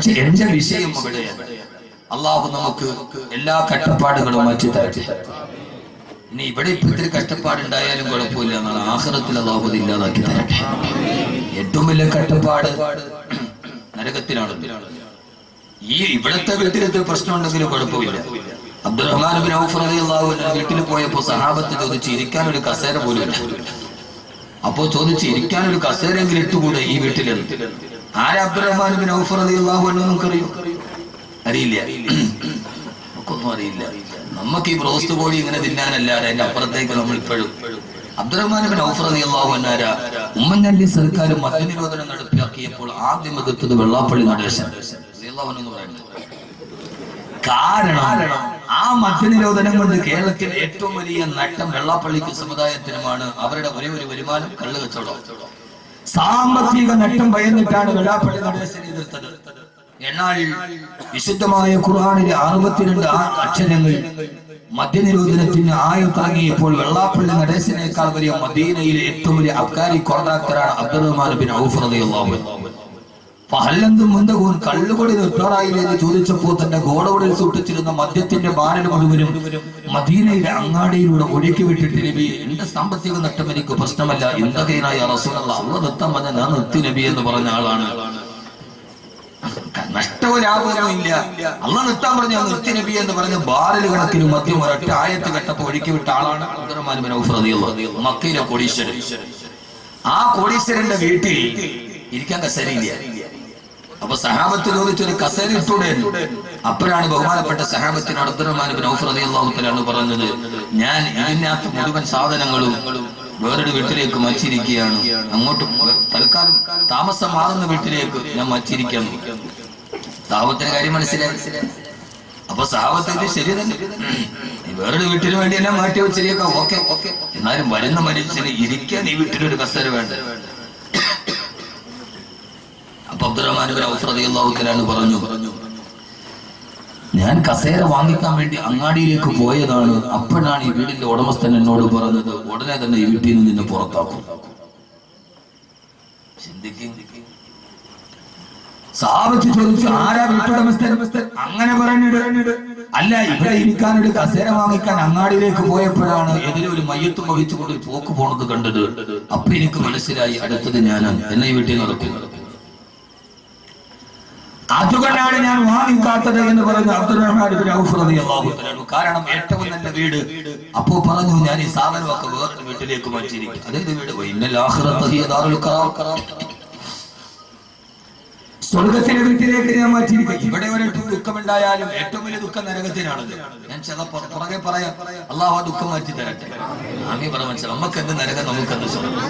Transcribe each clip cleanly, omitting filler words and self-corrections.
പക്ഷെ എന്റെ വിഷയം അവിടെ അള്ളാഹു നമുക്ക് എല്ലാ കഷ്ടപ്പാടുകളും മാറ്റി തരട്ടെ. ഇനി ഇവിടെ ഇപ്പൊ ഇത്തിരി കഷ്ടപ്പാടുണ്ടായാലും കുഴപ്പമില്ല എന്നാണ്, ആഖിറത്തിൽ അള്ളാഹു അത് ഇല്ലാതാക്കി തരട്ടെ. ഏറ്റവും വലിയ കഷ്ടപ്പാട് നരകത്തിലാണ്. ഈ ഇവിടത്തെ വീട്ടിലത്തെ പ്രശ്നം ഉണ്ടെങ്കിലും കുഴപ്പമില്ല. അബ്ദുറഹ്മാൻ ബിൻ ഔഫ് റളിയല്ലാഹു അൻഹു വീട്ടിൽ പോയപ്പോ സഹാബത്ത് ചോദിച്ചു ഇരിക്കാൻ ഒരു കസേര പോലും ഇല്ല. അപ്പോ ചോദിച്ചു ഇരിക്കാൻ ഒരു കസേരയെങ്കിലും ഇട്ടുകൂടെ ഈ വീട്ടിലെന്ന്. ആരാ അബ്ദുറഹ്മാൻ ബിൻ ഔഫ് റളിയല്ലാഹു അൻഹു നമുക്കറിയോ? അറിയില്ല, നമുക്കൊന്നും അറിയില്ല. നമുക്ക് ഈ ബ്രോസ്റ്റ് കോഴി ഇങ്ങനെ തിന്നാനല്ലാതെ അതിന്റെ അപ്പുറത്തേക്ക് നമ്മൾ ഇപ്പോഴും അബ്ദുറഹ്മാൻ ബിൻ ഔഫ് റളിയല്ലാഹു അൻഹു ആരാ? ഉമ്മൻചാണ്ടി സർക്കാർ മദ്യനിരോധനം നടപ്പിലാക്കിയപ്പോൾ ആദ്യം എതിർത്തത് വെള്ളാപ്പള്ളി നടേശൻ റളിയല്ലാഹു അൻഹു എന്ന് പറയുന്നത്. കാരണം ആ മദ്യനിരോധനം കൊണ്ട് കേരളത്തിൽ ഏറ്റവും വലിയ നഷ്ടം വെള്ളാപ്പള്ളിക്ക് സമുദായത്തിനുമാണ്. അവരുടെ ഒരേ ഒരു വരുമാനം കള്ള് കച്ചവടം. സാമ്പത്തിക നഷ്ടം ഭയന്നിട്ടാണ് വെള്ളാപ്പള്ളി നടേശനെ എതിർത്തത്. എന്നാൽ വിശുദ്ധമായ ഖുർആനിലെ 62 അക്ഷരങ്ങൾ മദ്യനിരോധനത്തിന് ആയത്തിറങ്ങിയപ്പോൾ വെള്ളാപ്പള്ളി നടേശനേക്കാൾ വലിയ മദീനയിലെ ഏറ്റവും വലിയ അബ്കാരി കോൺട്രാക്ടറാണ് അബ്ദുറഹ്മാൻ ബിൻ ഔഫ് റളിയല്ലാഹു അൻഹു. പഹല്ലെന്തും മുന്തകൂൻ കള്ളുകൊടി നിർത്താറായില്ലെന്ന് ചോദിച്ചപ്പോൾ തന്റെ ഗോഡൌണിൽ സൂക്ഷിച്ചിരുന്ന മദ്യത്തിന്റെ ബാരൽ മുഴുവനും മദീനയുടെ അങ്ങാടിയിലൂടെ ഒഴുക്കി വിട്ടിട്ട് നബി, എന്റെ സാമ്പത്തിക നഷ്ടം എനിക്ക് പ്രശ്നമല്ല, ഇന്ദകീനായ റസൂലുള്ളാഹി അല്ലാഹു നിർത്താൻ പറഞ്ഞ ഞാൻ നിർത്തി നബി എന്ന് പറഞ്ഞ ആളാണ്. നഷ്ടവും ലാഭമൊന്നും ഇല്ല, അല്ലാഹു നിർത്താൻ പറഞ്ഞ നിർത്തി നബി എന്ന് പറഞ്ഞ ബാരൽ കണക്കിന് മദ്യം ഒരൊറ്റ ആയത്ത് കേട്ടപ്പോൾ ഒഴുക്കി വിട്ട ആളാണ് അബ്ദുറഹ്മാൻ ബിൻ ഔഫ് റളിയല്ലാഹു അൻഹു, മക്കയിലെ കോടീശ്വരൻ. ആ കോടീശ്വരന്റെ വീട്ടിൽ ഇരിക്കാൻ കസേരയില്ല. അപ്പൊ സഹാബത്ത് ചോദിച്ചൊരു കസേര ഇട്ടൂടെ? അപ്പോഴാണ് ബഹുമാനപ്പെട്ട സഹാബത്തിന് അബ്ദുറഹ്മാൻ ബിൻ ഔഫ് റളിയല്ലാഹു അൻഹു പറഞ്ഞത്, ഞാൻ ഇതിനകത്ത് മുഴുവൻ സാധനങ്ങളും വേറൊരു വീട്ടിലേക്ക് മച്ചിരിക്കുകയാണ്, അങ്ങോട്ട് തൽക്കാലം താമസം മാറുന്ന വീട്ടിലേക്ക് ഞാൻ മച്ചിരിക്കാൻ. സഹാബത്തിന്റെ കാര്യം മനസ്സിലായി. അപ്പൊ സഹാബത്ത് ശരി തന്നെ, വേറൊരു വീട്ടിന് വേണ്ടി എല്ലാം മാറ്റി വെച്ചിരിക്കാം, ഓക്കെ. എന്നാലും വരുന്ന മനുഷ്യന് ഇരിക്കാൻ ഈ വീട്ടിലൊരു കസേര വേണ്ട. അപ്പൊ അബ്ദുറഹ്മാൻ ബിൻ ഔഫ് റളിയല്ലാഹു അൻഹു പറഞ്ഞു, ഞാൻ കസേര വാങ്ങിക്കാൻ വേണ്ടി അങ്ങാടിയിലേക്ക് പോയതാണ്. അപ്പോഴാണ് ഈ വീടിന്റെ ഉടമസ്ഥൻ എന്നോട് പറഞ്ഞത്, ഉടനെ തന്നെ ഈ വീട്ടിൽ നിന്ന് നിന്നെ പുറത്താക്കും. സഹാബത്ത് ചോദിച്ചു, ആരാ വീട്ടുടമസ്ഥൻ? അങ്ങനെ പറഞ്ഞിട്ട് അല്ല, ഇവിടെ ഇരിക്കാനൊരു കസേര വാങ്ങിക്കാൻ അങ്ങാടിയിലേക്ക് പോയപ്പോഴാണ് എതിരെ ഒരു മയ്യത്തും വഹിച്ചുകൊണ്ട് ഒരു പോക്ക് പോണത് കണ്ടത്. അപ്പൊ എനിക്ക് മനസ്സിലായി അടുത്തത് ഞാനാണ്, എന്നെ ഈ വീട്ടിൽ നടക്കുന്നത്. അതുകൊണ്ടാണ് ഞാൻ വാങ്ങിക്കാത്തത് എന്ന് പറഞ്ഞു അബ്ദുറഹ്മാൻ ബിൻ ഔഫ് റളിയല്ലാഹു അൻഹു. കാരണം ഏറ്റവും നല്ല വീട്. അപ്പോ പറഞ്ഞു, ഞാൻ ഈ സാധനമൊക്കെ വേറൊരു വീട്ടിലേക്ക് മാറ്റിയിരിക്കും. അതേത് വീട്? ഇന്നൽ ആഖിറത ഹിയ ദാറുൽ ഖറാർ, സ്വർഗത്തിലെ വീട്ടിലേക്ക് ഞാൻ മാറ്റിയിരിക്കും. ഇവിടെ ഒരു ദുഃഖമുണ്ടായാലും ഏറ്റവും വലിയ ദുഃഖം നരകത്തിനാണല്ലോ. ഞാൻ പുറകെ പറയാം, അള്ളാഹു ആ ദുഃഖം മാറ്റി തരട്ടെ. ആമീൻ പറ മനസ്സിലാവും. നമുക്കെന്ത് നരകം, നമുക്കെന്ത് സ്വർഗം?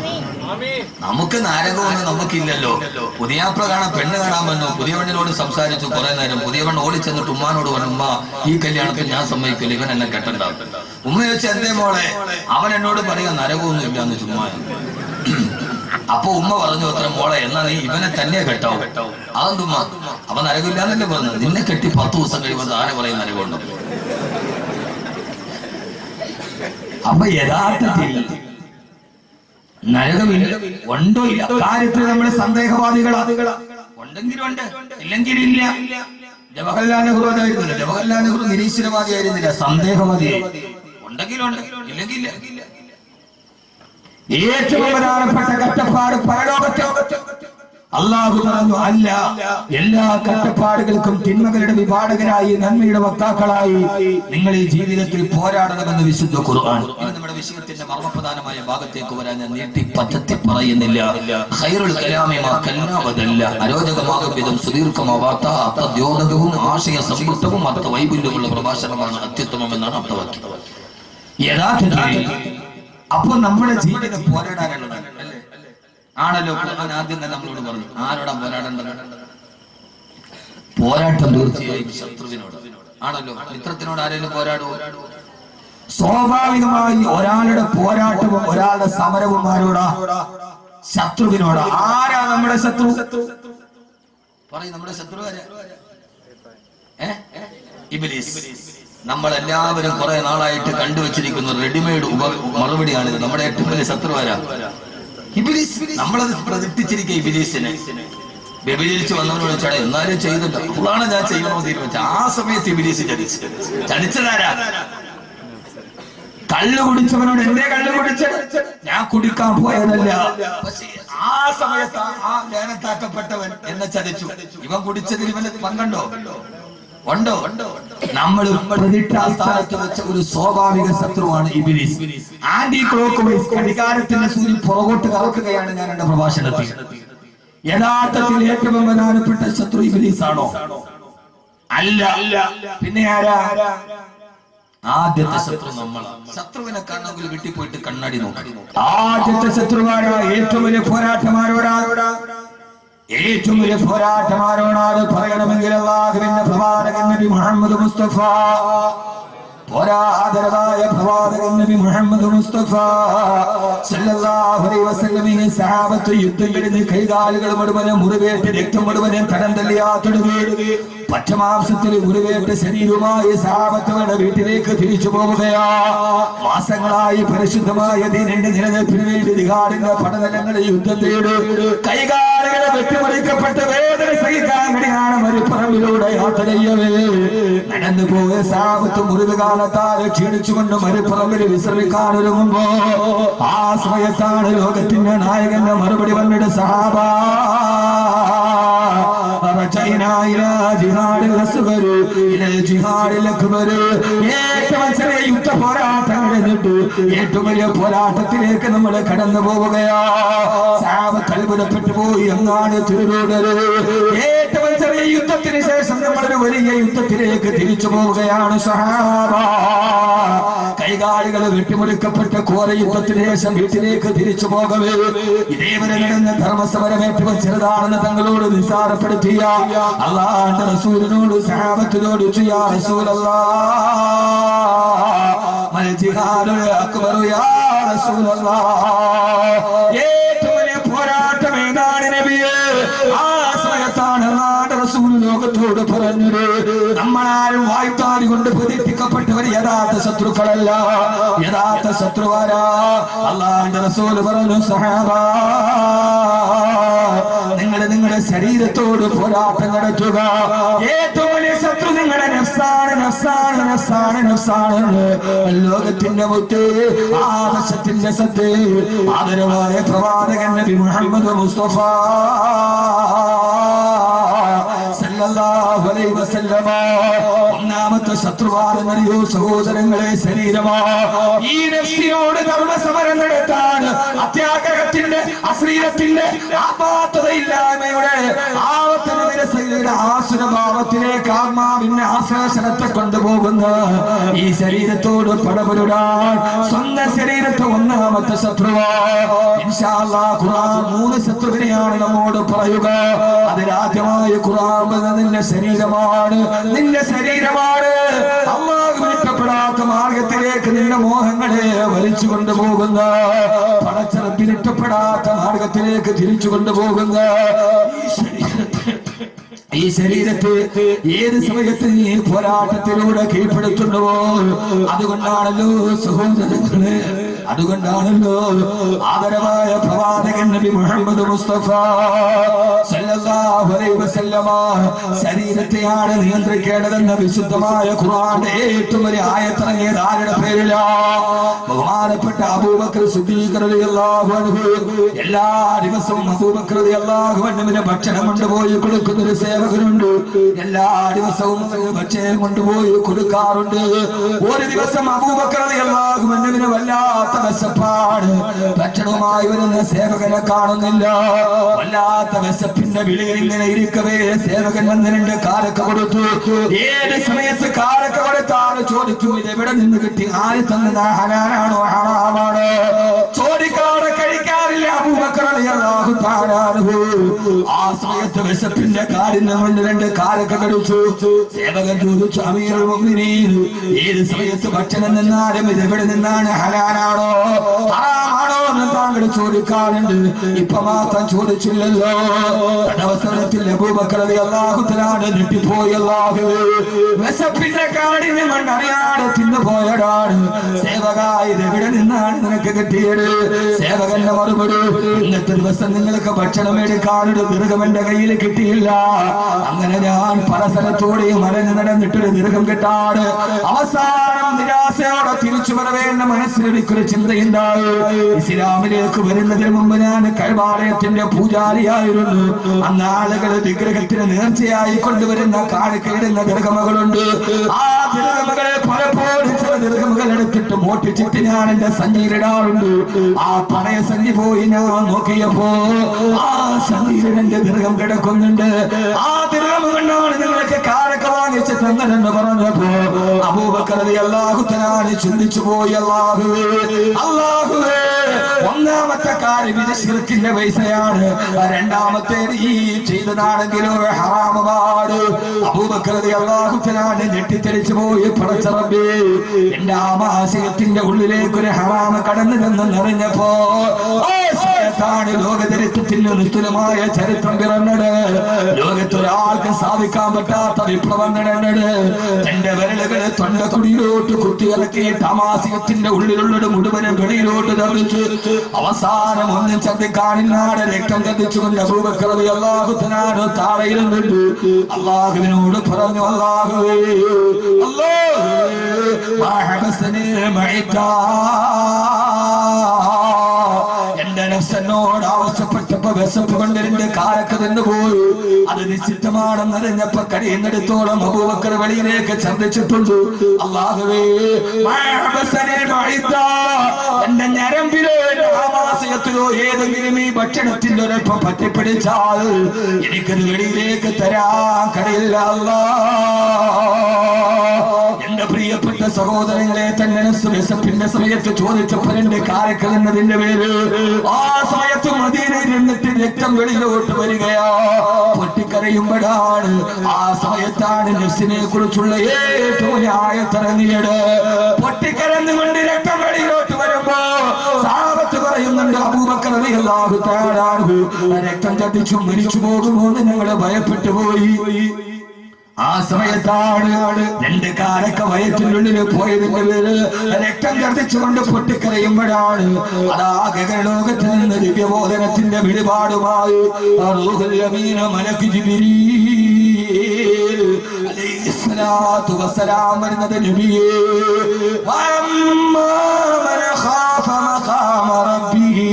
നമുക്ക് നരകമൊന്നും നമുക്കില്ലല്ലോ. പുതിയാപ്ല കാണാൻ പെണ്ണ് കാണാൻ വന്നു, പുതിയ പെണ്ണിനോട് സംസാരിച്ചു കുറെ നേരം. പുതിയ പെണ്ണ് ഓടിച്ചെന്നിട്ട് ഉമ്മാനോട് പറഞ്ഞു, ഉമ്മ ഈ കല്യാണത്തിൽ ഞാൻ സമ്മതിക്കില്ല, ഇവൻ എന്നെ കെട്ടണ്ടാവും. ഉമ്മ ചോദിച്ചു, എന്തേ മോളെ? അവൻ എന്നോട് പറയാ നരകമൊന്നും ഇല്ലാന്ന് ചുമ്മാ. അപ്പൊ ഉമ്മ പറഞ്ഞു അത്ര, മോളെ എന്നാ നീ ഇവനെ തന്നെ കെട്ടാവും. അതെന്തുമ്മ? അവൻ നരകമില്ലാന്നല്ലേ പറഞ്ഞത്. നിന്നെ കെട്ടി 10 ദിവസം കഴിയുമ്പോൾ ആരെ പറയും നരകമുണ്ടോ? അപ്പൊ യഥാർത്ഥത്തിൽ നരകമില്ല, ഉണ്ടോ ഇല്ല കാര്യത്തിൽ നമ്മൾ സന്ദേഹവാദികളാ. ഉണ്ടെങ്കിലും ഉണ്ട്, ഇല്ലെങ്കിൽ ഇല്ല. ജവഹർലാൽ നെഹ്റു അതായിരുന്നില്ല. ജവഹർലാൽ നെഹ്റു നിരീശ്വരവാദിയായിരുന്നില്ല, സന്ദേഹവാദിയായി. ഉണ്ടെങ്കിലുണ്ട്, ഇല്ലെങ്കിൽ ഇല്ല. ഏറ്റവും പ്രധാനപ്പെട്ട കഷ്ടപ്പാട് പരലോകത്ത്. അള്ളാഹു പറഞ്ഞു, അല്ല, എല്ലാ കഷ്ടപ്പാടുകൾക്കും തിന്മകളുടെ വിഭാടകരായി നന്മയുടെ വക്താക്കളായി നിങ്ങൾ ഈ ജീവിതത്തിൽ പോരാടണമെന്ന് വിശുദ്ധ ഖുർആൻ. ഇത് നമ്മുടെ വിഷയത്തിന്റെ മർമ്മപ്രധാനമായ ഭാഗത്തേക്ക് വരാൻ ഞാൻ നീട്ടി പദ്ധതി പറയുന്നില്ല. ഖൈറുൽ കലാമി മാ കല്ലാവതല്ല, അരോചകമാകും വിധം സുദീർഘമാവാത്ത അർത്ഥദ്യോതകവും ആശയ സമൃദ്ധവും അർത്ഥ വൈപുല്യമുള്ള പ്രഭാഷണമാണ് അത്യുത്തമമെന്നാണ് അർത്ഥവാക്യം. യഥാർത്ഥത്തിൽ അപ്പൊ നമ്മുടെ ജീവിതം പോരാടാനുള്ളതാണ് ആണല്ലോ. ആദ്യം തന്നെ നമ്മളോട് പറഞ്ഞു, ആരോടാ പോരാടേണ്ടത്? പോരാട്ടം തീർച്ചയായും ശത്രുവിനോട് ആണല്ലോ. മിത്രത്തിനോട് ആരെങ്കിലും പോരാടുമോ? സ്വാഭാവികമായി ഒരാളുടെ പോരാട്ടവും ഒരാളുടെ സമരവും ആരോടാ? ശത്രുവിനോട്. ആരാ നമ്മുടെ ശത്രു? പറയും, നമ്മുടെ ശത്രു ആരാ? ഇബ്ലീസ്. നമ്മളെല്ലാവരും കുറെ നാളായിട്ട് കണ്ടുവച്ചിരിക്കുന്ന റെഡിമെയ്ഡ് മറുപടിയാണിത്. നമ്മുടെ ഏറ്റവും വലിയ ശത്രു ആരാ? ഇബ്ലീസ്. നമ്മളത് പ്രതീക്ഷിച്ചിരിക്കുക ഇബ്ലീസിനെ. വ്യഭിചരിച്ച് വന്നവനോട് ചേട്ടാ എന്നാലും ചെയ്തില്ല അതാണ് ഞാൻ ചെയ്യണമെന്ന് തീരുമാനിച്ചു. ആ സമയത്ത് ഇബ്ലീസ് ചതിച്ചതാരാ? കള്ളു കുടിച്ചവനോട് എന്തേ കള്ളു കുടിച്ചത്? ഞാൻ കുടിക്കാൻ പോയതല്ല. പക്ഷേ ആ സമയത്ത് ആ ലേനത്താക്കപ്പെട്ടവൻ എന്നെ ചതിച്ചു. ഇവൻ കുടിച്ചതിൽ ഇവന് പങ്കുണ്ടോ? ഉണ്ടോ? നമ്മൾ പ്രതിഷ്ഠാസ്ഥാനത്ത് വെച്ച ഒരു സ്വാഭാവിക ശത്രുവാണ് ഇബ്ലീസ്. ആന്റി ക്ലോക്ക് വൈസ് അധികാരത്തിന്റെ സൂര്യൻ പുറകോട്ട് കറക്കുകയാണ് ഞാൻ എന്റെ പ്രഭാഷണത്തിൽ. യഥാർത്ഥത്തിൽ ഏറ്റവും പ്രധാനപ്പെട്ട ശത്രു ഇബ്ലീസ് ആണോ? അല്ല. പിന്നെ ആരാ? ആദ്യത്തെ ശത്രു നമ്മളാണ്. ശത്രുവിനെ കാണണമെങ്കിൽ വീട്ടിൽ പോയിട്ട് കണ്ണാടി നോക്കി. ആദ്യത്തെ ശത്രുവാരാ? ഏറ്റവും വലിയ പോരാട്ടമാരോടാ? ഏറ്റവും വലിയ പോരാട്ടമാരോടാണ് പറയണമെങ്കിൽ അല്ലാഹുവിന്റെ പ്രവാചകൻ നബി മുഹമ്മദ് മുസ്തഫ, പോരാതരമായ പ്രവാചകൻ നബി മുഹമ്മദ് മുസ്തഫ സല്ലല്ലാഹു അലൈഹി വസല്ലമയെ സഹാബത്ത് യുദ്ധം കഴിഞ്ഞ് കൈകാലുകൾ മുഴുവനും മുറിവേറ്റ് രക്തം മുഴുവനും കടം തള്ളിയാത്തൊടുകി പച്ചമാംസത്തിൽ മുറിവേറ്റ് ശരീരവുമായി സഹാബത്തുകളുടെ വീട്ടിലേക്ക് തിരിച്ചു പോവുകയാ. മാസങ്ങളായി പരിശുദ്ധമായ ദീനിന്റെ നിലനിൽപ്പിന് വേണ്ടി ദിഹാറിന്റെ പടതലങ്ങളിൽ യുദ്ധം ചെയ്ത് കൈകാലുകളെ വെട്ടിമുറിക്കപ്പെട്ട വേദന സഹിക്കാൻ വേണ്ടിയാണ് മരുപ്പറമ്പിലൂടെ യാത്ര ചെയ്യവേ. നടന്നു പോയ സഹാബത്ത് മുറിവ് കാലത്താൽ ക്ഷീണിച്ചുകൊണ്ട് മരുപ്പറമ്പിൽ വിശ്രമിക്കാനൊരുങ്ങുമ്പോ ആ സമയത്താണ് ലോകത്തിന്റെ നായകന്റെ മറുപടി വന്നിട്ട് സഹാബ ഏറ്റവും ചെറിയ യുദ്ധ പോരാട്ടം കഴിഞ്ഞിട്ട് ഏറ്റവും വലിയ പോരാട്ടത്തിലേക്ക് നമ്മൾ കടന്നു പോവുകയാ. സഹാബത്ത് അത്ഭുതപ്പെട്ടു പോയി. എന്നാണ് തിരുവോടര്? ഏറ്റവും ചെറിയ യുദ്ധത്തിന് ശേഷം നമ്മളൊരു വലിയ യുദ്ധത്തിലേക്ക് തിരിച്ചു പോവുകയാണ് സഹാബ. കൈകാലുകൾ വെട്ടിമുറിക്കപ്പെട്ട ഘോര യുദ്ധത്തിന് ശേഷം വീട്ടിലേക്ക് തിരിച്ചു പോകവേ ഇതേവരെ നടന്ന ധർമ്മസമരം ഏറ്റവും ചെറുതാണെന്ന് തങ്ങളോട് നിസ്സാരപ്പെടുത്തിയ അല്ലാഹുവിന്റെ റസൂലിനോട് സഹാബത്തിനോട് യാ റസൂലല്ലാഹ് മൽ ജിഹാദുൽ അക്ബർ യാ റസൂലല്ലാഹ്, ഏറ്റവും വലിയ പോരാട്ടം ഏതാണ് നബിയേ? ആ സമയത്താണ് അല്ലാഹുവിന്റെ റസൂൽ ലോകത്തോട് പറഞ്ഞത്, നമ്മളാരും വായ്ത്താരി കൊണ്ട് പ്രതിഷ്ഠിക്കപ്പെട്ടവർ യഥാർത്ഥ ശത്രുക്കളല്ല. യഥാർത്ഥ ശത്രുവാരാ? അല്ലാഹുവിന്റെ റസൂൽ പറഞ്ഞു, സഹാബ നിങ്ങളുടെ ശരീരത്തോട് പോരാട്ടം നടത്തുക. ഏറ്റവും വലിയ ശത്രു നിങ്ങളുടെ നഫ്സാണ്, നഫ്സാണ്, നഫ്സാണ്, നഫ്സാണ്. ലോകത്തിന്റെ മുത്ത്, ആദർശത്തിന്റെ സത്ത്, ആദരവായ പ്രവാചകൻ നബി മുഹമ്മദ് മുസ്തഫ സല്ലല്ലാഹു അലൈഹി വസല്ലമ ഒന്നാമത്തെ ശത്രുവാണെന്നറിയോ സഹോദരങ്ങളെ? ശരീരമാ. ഈ നഫ്സിനോട് ധർമ്മസമരം നടത്താൻ അത്യാഗ്രഹത്തിന്റെ, അശ്ലീലത്തിന്റെ, ആപാത്തതയില്ലായ്മയുടെ ആസുരഭാവത്തിലേക്ക് ആത്മാവിന്റെ ആശ്ലേഷണത്തെ കൊണ്ടുപോകുന്ന ഈ ശരീരത്തോട് പടപൊരുടാൻ സ്വന്തം ശരീരത്തെ ഒന്നാമത്തെ ശത്രുവാ. ഇൻഷാ അല്ലാഹ് ഖുർആൻ 3 ശത്രുവിനെയാണ് നമ്മോട് പറയുക. അതിലാദ്യമായി ഖുർആൻ നിന്റെ ശരീരമാണ്, നിന്റെ ശരീരമാണ്. അല്ലാഹു ഇഷ്ടപ്പെടാത്ത മാർഗത്തിലേക്ക് നിന്റെ മോഹങ്ങളെ വലിച്ചു കൊണ്ടുപോകുന്ന, പടച്ചറപ്പിന് ഇഷ്ടപ്പെടാത്ത മാർഗത്തിലേക്ക് തിരിച്ചു കൊണ്ടുപോകുന്ന ഈ ശരീരത്തെ ഏത് സമയത്ത് നീ പോരാട്ടത്തിലൂടെ കീഴ്പ്പെടുത്തുന്നുവോ അതുകൊണ്ടാണല്ലോ സഹോദരങ്ങളെ, അതുകൊണ്ടാണല്ലോ ആദരവായ പ്രവാചകൻ നബി മുഹമ്മദ് മുസ്തഫ സല്ലല്ലാഹു അലൈഹി വസല്ലമ ശരീരത്തെയാണ് നിയന്ത്രിക്കേണ്ടതെന്ന വിശുദ്ധമായ ഖുർആന്റെ ഏറ്റവും വലിയ ആയത്തിറങ്ങിയത് ആരുടെ പേരിലാ? ബഹുമാനപ്പെട്ട അബൂബക്കർ സിദ്ദീഖ് റളിയല്ലാഹു അൻഹു. എല്ലാ ദിവസവും അബൂബക്കർ റളിയല്ലാഹു അൻഹുവിന് ഭക്ഷണം കൊണ്ടുപോയി കൊടുക്കുന്ന ഒരു സേവകനുണ്ട്. എല്ലാ ദിവസവും ഭക്ഷണം കൊണ്ടുപോയി കൊടുക്കാറുണ്ട്. ഒരു ദിവസം അബൂബക്കർ റളിയല്ലാഹു അൻഹുവിന് വല്ലാത്ത വിശപ്പാണ്. ഭക്ഷണവുമായി വരുന്ന സേവകനെ കാണുന്നില്ല. വല്ലാത്ത വിശപ്പിന്റെ വിളിയിൽ ഇങ്ങനെ ഇരിക്കവേ സേവകൻ വന്ന് 2 കാരക്ക കൊടുത്തു. ഏത് സമയത്ത് കാരക്ക കൊടുത്താണ് ചോദിക്കും, ഇത് എവിടെ നിന്ന് കിട്ടി? ആര് തന്നത്? ഹലാലാണോ ഹറാമാണോ? ചോദിക്കാതെ കഴിക്കാറില്ല അബൂബക്കർ റളിയല്ലാഹു തആല അൻഹു. ആ സമയത്ത് വിശപ്പിന്റെ കാഠിന്യം കൊണ്ട് 2 കാരക്ക കടിച്ചു. സേവകൻ ചോദിച്ചു, അമീറുൽ മുഅ്മിനീൻ, ഏത് സമയത്ത് ഭക്ഷണം നിന്നാലും ഇത് എവിടെ നിന്നാണ്? ഹലാലാണോ ഹറാമാണോ എന്ന് താങ്കൾ ചോദിക്കാറുണ്ട്. ഇപ്പൊ മാത്രം ചോദിച്ചില്ലല്ലോ. അവസരത്തിൽ അബൂബക്കർ റളിയല്ലാഹു തആല ഞെട്ടിപ്പോയി. അല്ലാഹുവേ, വിശപ്പിന്റെ കാഠിന്യം കൊണ്ട് അറിയാതെ തിന്നുപോയതാണ്. സേവക, ഇത് എവിടെ നിന്നാണ് നിനക്ക് കിട്ടിയത്? സേവകന്റെ മറുപടി, ഇന്ന് ഇന്നത്തെ ദിവസം നിങ്ങൾക്ക് ഭക്ഷണം എടുക്കാനൊരു ദീർഘം എന്റെ കയ്യിൽ കിട്ടിയില്ല. അങ്ങനെ ഞാൻ പല സ്ഥലത്തോടെയും മരഞ്ഞു നടന്നിട്ടൊരു ദീർഘം കിട്ടാറ് അവസാനം നിരാശയോടെ തിരിച്ചു വരവേ എന്റെ മനസ്സിലൊരിക്കൊരു ചിന്തയുണ്ടായി. ഇസ്ലാമിലേക്ക് വരുന്നതിന് മുമ്പ് ഞാൻ കൈവാലയത്തിന്റെ പൂജാരിയായിരുന്നു. അന്ന് ആളുകൾ വിഗ്രഹത്തിന് നേർച്ചയായി കൊണ്ടുവരുന്ന കാണിക്കയിടുന്ന ദീർഘമകളുണ്ട്. ആ ദീർഘമകളെ പലപ്പോഴും ചില ദീർഘമകൾ എടുത്തിട്ട് മോട്ടിച്ചിട്ട് ഞാൻ എന്റെ സഞ്ചിയിലിടാറുണ്ട്. ആ പഴയ സഞ്ചി പോയി ഞാൻ നോക്കിയപ്പോ ആ സഞ്ചിയിൽ എന്റെ ദീർഘം കിടക്കുന്നുണ്ട്. ആ ദീർഘം കൊണ്ടാണ് നിങ്ങൾക്ക് കാരക്ക വാങ്ങിച്ച് തന്നതെന്ന് പറഞ്ഞപ്പോ അബൂബക്കർ റളിയല്ലാഹു തആല ചിന്തിച്ചു പോയി, അല്ലാഹുവേ അല്ലാഹുവേ, ഒന്നാമത്തെ കാര്യം ഇത് ശിർക്കിന്റെ പൈസയാണ്, രണ്ടാമത്തേത് ഈ ചെയ്തതാണെങ്കിലോ ഹറാമാണ്. അബൂബക്കർ റളിയല്ലാഹു തആല ഞെട്ടിത്തെറിച്ചു പോയി, പടച്ച റബ്ബേ, എന്റെ ആമാശയത്തിന്റെ ഉള്ളിലേക്ക് ഒരു ഹറാമ് കടന്നു എന്നറിഞ്ഞപ്പോ ലോകചരിത്രത്തിന് നിസ്തുലമായ ചരിത്രം പിറന്നത്. ലോകത്തൊരാൾക്ക് സ്ഥാപിക്കാൻ പറ്റാത്ത വിപ്ലവം നടന്നത്. തന്റെ വിരലുകള് തൊണ്ടക്കുടിയിലോട്ട് കുത്തിയിറക്കിയിട്ട് ആമാശയത്തിന്റെ ഉള്ളിലുള്ളത് മുഴുവനും വെളിയിലോട്ട് തള്ളിച്ചു. അവസാനം ഒന്നും ചന്തിക്കാണിനാട് രക്തം കത്തിച്ചുകൊണ്ട് അബൂബക്കർ റളിയല്ലാഹു തആല താഴെയിരുന്നുണ്ട്. അല്ലാഹുവിനോട് പറഞ്ഞു, അല്ലാഹുവേ എന്റെ നഫ്സനോട് ആവശ്യപ്പെട്ടപ്പോ വിശപ്പ് കൊണ്ട് എന്റെ കാലൊക്കെ നിന്നുപോയി. അത് നിശ്ചിതമാണെന്നറിഞ്ഞപ്പോ കഴിയുന്നിടത്തോളം അബൂബക്കർ വെളിയിലേക്ക് ഛർദ്ദിച്ചിട്ടുണ്ട്. അല്ലാഹുവേ, എന്റെ ഞരമ്പിലോ ആമാശയത്തിലോ ഏതെങ്കിലും ഈ ഭക്ഷണത്തിന്റെ ഒരൽപ്പം പറ്റിപ്പിടിച്ചാൽ എനിക്കത് വെളിയിലേക്ക് തരാൻ കഴിയില്ല. എന്റെ പ്രിയപ്പെട്ട സഹോദരങ്ങളെ, തന്നെ വിശപ്പിന്റെ സമയത്ത് ചോദിച്ചപ്പോൾ എന്റെ കാരക്കൽ എന്നതിന്റെ പേര് ആ സമയത്ത് മദീനയിൽ നിന്നിട്ട് രക്തം വെളിയിലോട്ട് വരികയാ. പൊട്ടിക്കരയുമ്പോഴാണ് ആ സമയത്താണ് നഫ്സിനെ കുറിച്ചുള്ള ഏറ്റവും ആയത്തിറങ്ങിയത്. പൊട്ടിക്കരന്നുകൊണ്ട് രക്തം വെളിയിലോട്ട് വരുമ്പോ സഹാബത്ത് പറയുന്നുണ്ട്, അബൂബക്കർ റളിയല്ലാഹു തആല രക്തം ചതിച്ചു മരിച്ചു പോകുമോ എന്ന് ഞങ്ങള് ഭയപ്പെട്ടു പോയി. ആ സമയത്താണ് രണ്ട് കാലൊക്കെ വയറ്റിനുള്ളിൽ പോയതിന്റെ പേര് രക്തം ഛർദ്ദിച്ചുകൊണ്ട് പൊട്ടിക്കരയുമ്പോഴാണ് അതാകെ ലോകത്തിൽ നിന്ന് ദിവ്യബോധനത്തിന്റെ വെളിപാടുമായി മലക്ക് ജിബ്രീൽ അലൈഹിസ്സലാത്തു വസ്സലാം വരുന്നത്. നബിയേ, വമൻ ഖാഫ മഖാമ റബ്ബിഹി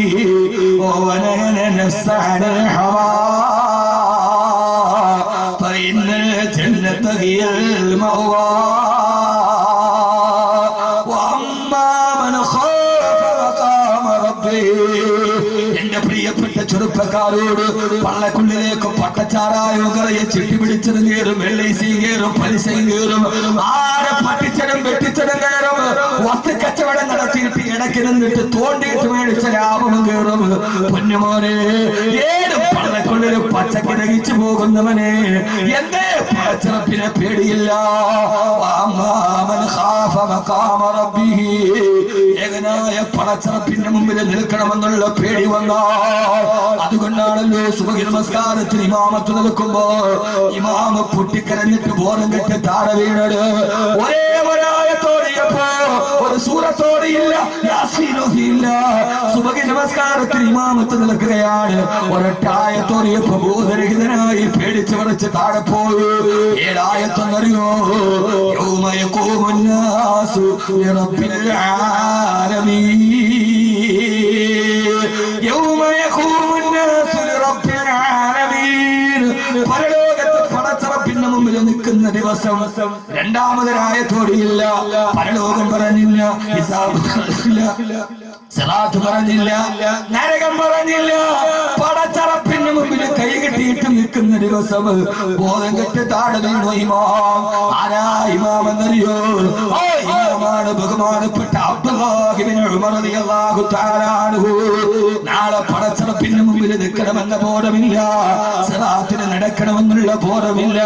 വനഹന നഫ്സ അനിൽ ഹവാ فإن الجنة هي المأوى وأما من خاف مقام ربه. എന്റെ പ്രിയപ്പെട്ട ചെറുപ്പക്കാരോട് പള്ളക്കുള്ളിലേക്ക് പട്ടച്ചാറായോ കറയെ ചെട്ടി പിടിച്ചത് കയറും, വെള്ളൈസി കയറും, പലിശ കയറും, ആരെ പട്ടിച്ചടും വെട്ടിച്ചടും കയറും, വസ്തു കച്ചവടം നടത്തിയിട്ട് ഇടയ്ക്ക് നിന്നിട്ട് തോണ്ടിയിട്ട് മേടിച്ച ലാഭം കയറും. പൊന്നുമോനെ, ഏത് പള്ളക്കുള്ളിൽ പച്ചക്ക് ദഹിച്ചു പോകുന്നവനെ എന്തേ പടച്ചിറപ്പിനെ പേടിയില്ല. ഏകനായ പടച്ചിറപ്പിന്റെ മുമ്പിൽ നിൽക്കണമെന്നുള്ള പേടി വന്നാൽ അതുകൊണ്ടാണല്ലോ സുബഹി നമസ്കാരത്തിന് ഇമാമത്ത് നിൽക്കുമ്പോ ഇമാമ പൊട്ടിക്കരഞ്ഞിട്ട് ബോധം കെട്ട് താഴെ വീണത്. ഒരേ ഒരായത്തോടെയപ്പോ ഒരു സൂറത്തോടെയില്ല, യാസീനോഹിയില്ല. സുബഹി നമസ്കാരത്തിന് ഇമാമത്ത് നിൽക്കുകയാണ്. ഒരൊറ്റായത്തോടെയപ്പോ ബോധരഹിതനായി പേടിച്ച് വിറച്ച് താഴെ പോയി. ഏഴായത്തെന്നറിയോ? യൗമ യഖൂമുൻ നാസു ലിറബ്ബിൽ ആലമീൻ. യൗമ യഖൂമുൻ നാസു ലിറബ്ബിൽ ആലമീൻ. പരലോകത്ത് പടച്ചറപ്പിന്റെ മുമ്പിൽ നിൽക്കുന്ന ദിവസം രണ്ടാമതൊരായത്തോടെയില്ല. പരലോകം പറഞ്ഞില്ല, ഹിസാബ് പറഞ്ഞില്ല, സിറാത്ത് പറഞ്ഞില്ല, നരകം പറഞ്ഞില്ല. പടച്ചറപ്പിന്റെ മുമ്പിൽ കൈ കെട്ടിയിട്ട് നിൽക്കുന്ന ദിവസം ബോധം കെട്ട് താഴെ വീണു ഇമാം. ആരാ ഇമാം എന്നറിയോ? ഇമാമാണ് ബഹുമാനപ്പെട്ട അബ്ദുല്ലാഹി ഇബ്നു ഉമർ റളിയല്ലാഹു തആല അൻഹു. നാളെ പടച്ചറപ്പിന്റെ മുമ്പിൽ നിൽക്കണമെന്ന ബോധമില്ല, സിറാത്തിന് നടക്കണമെന്നുള്ള ബോധമില്ല.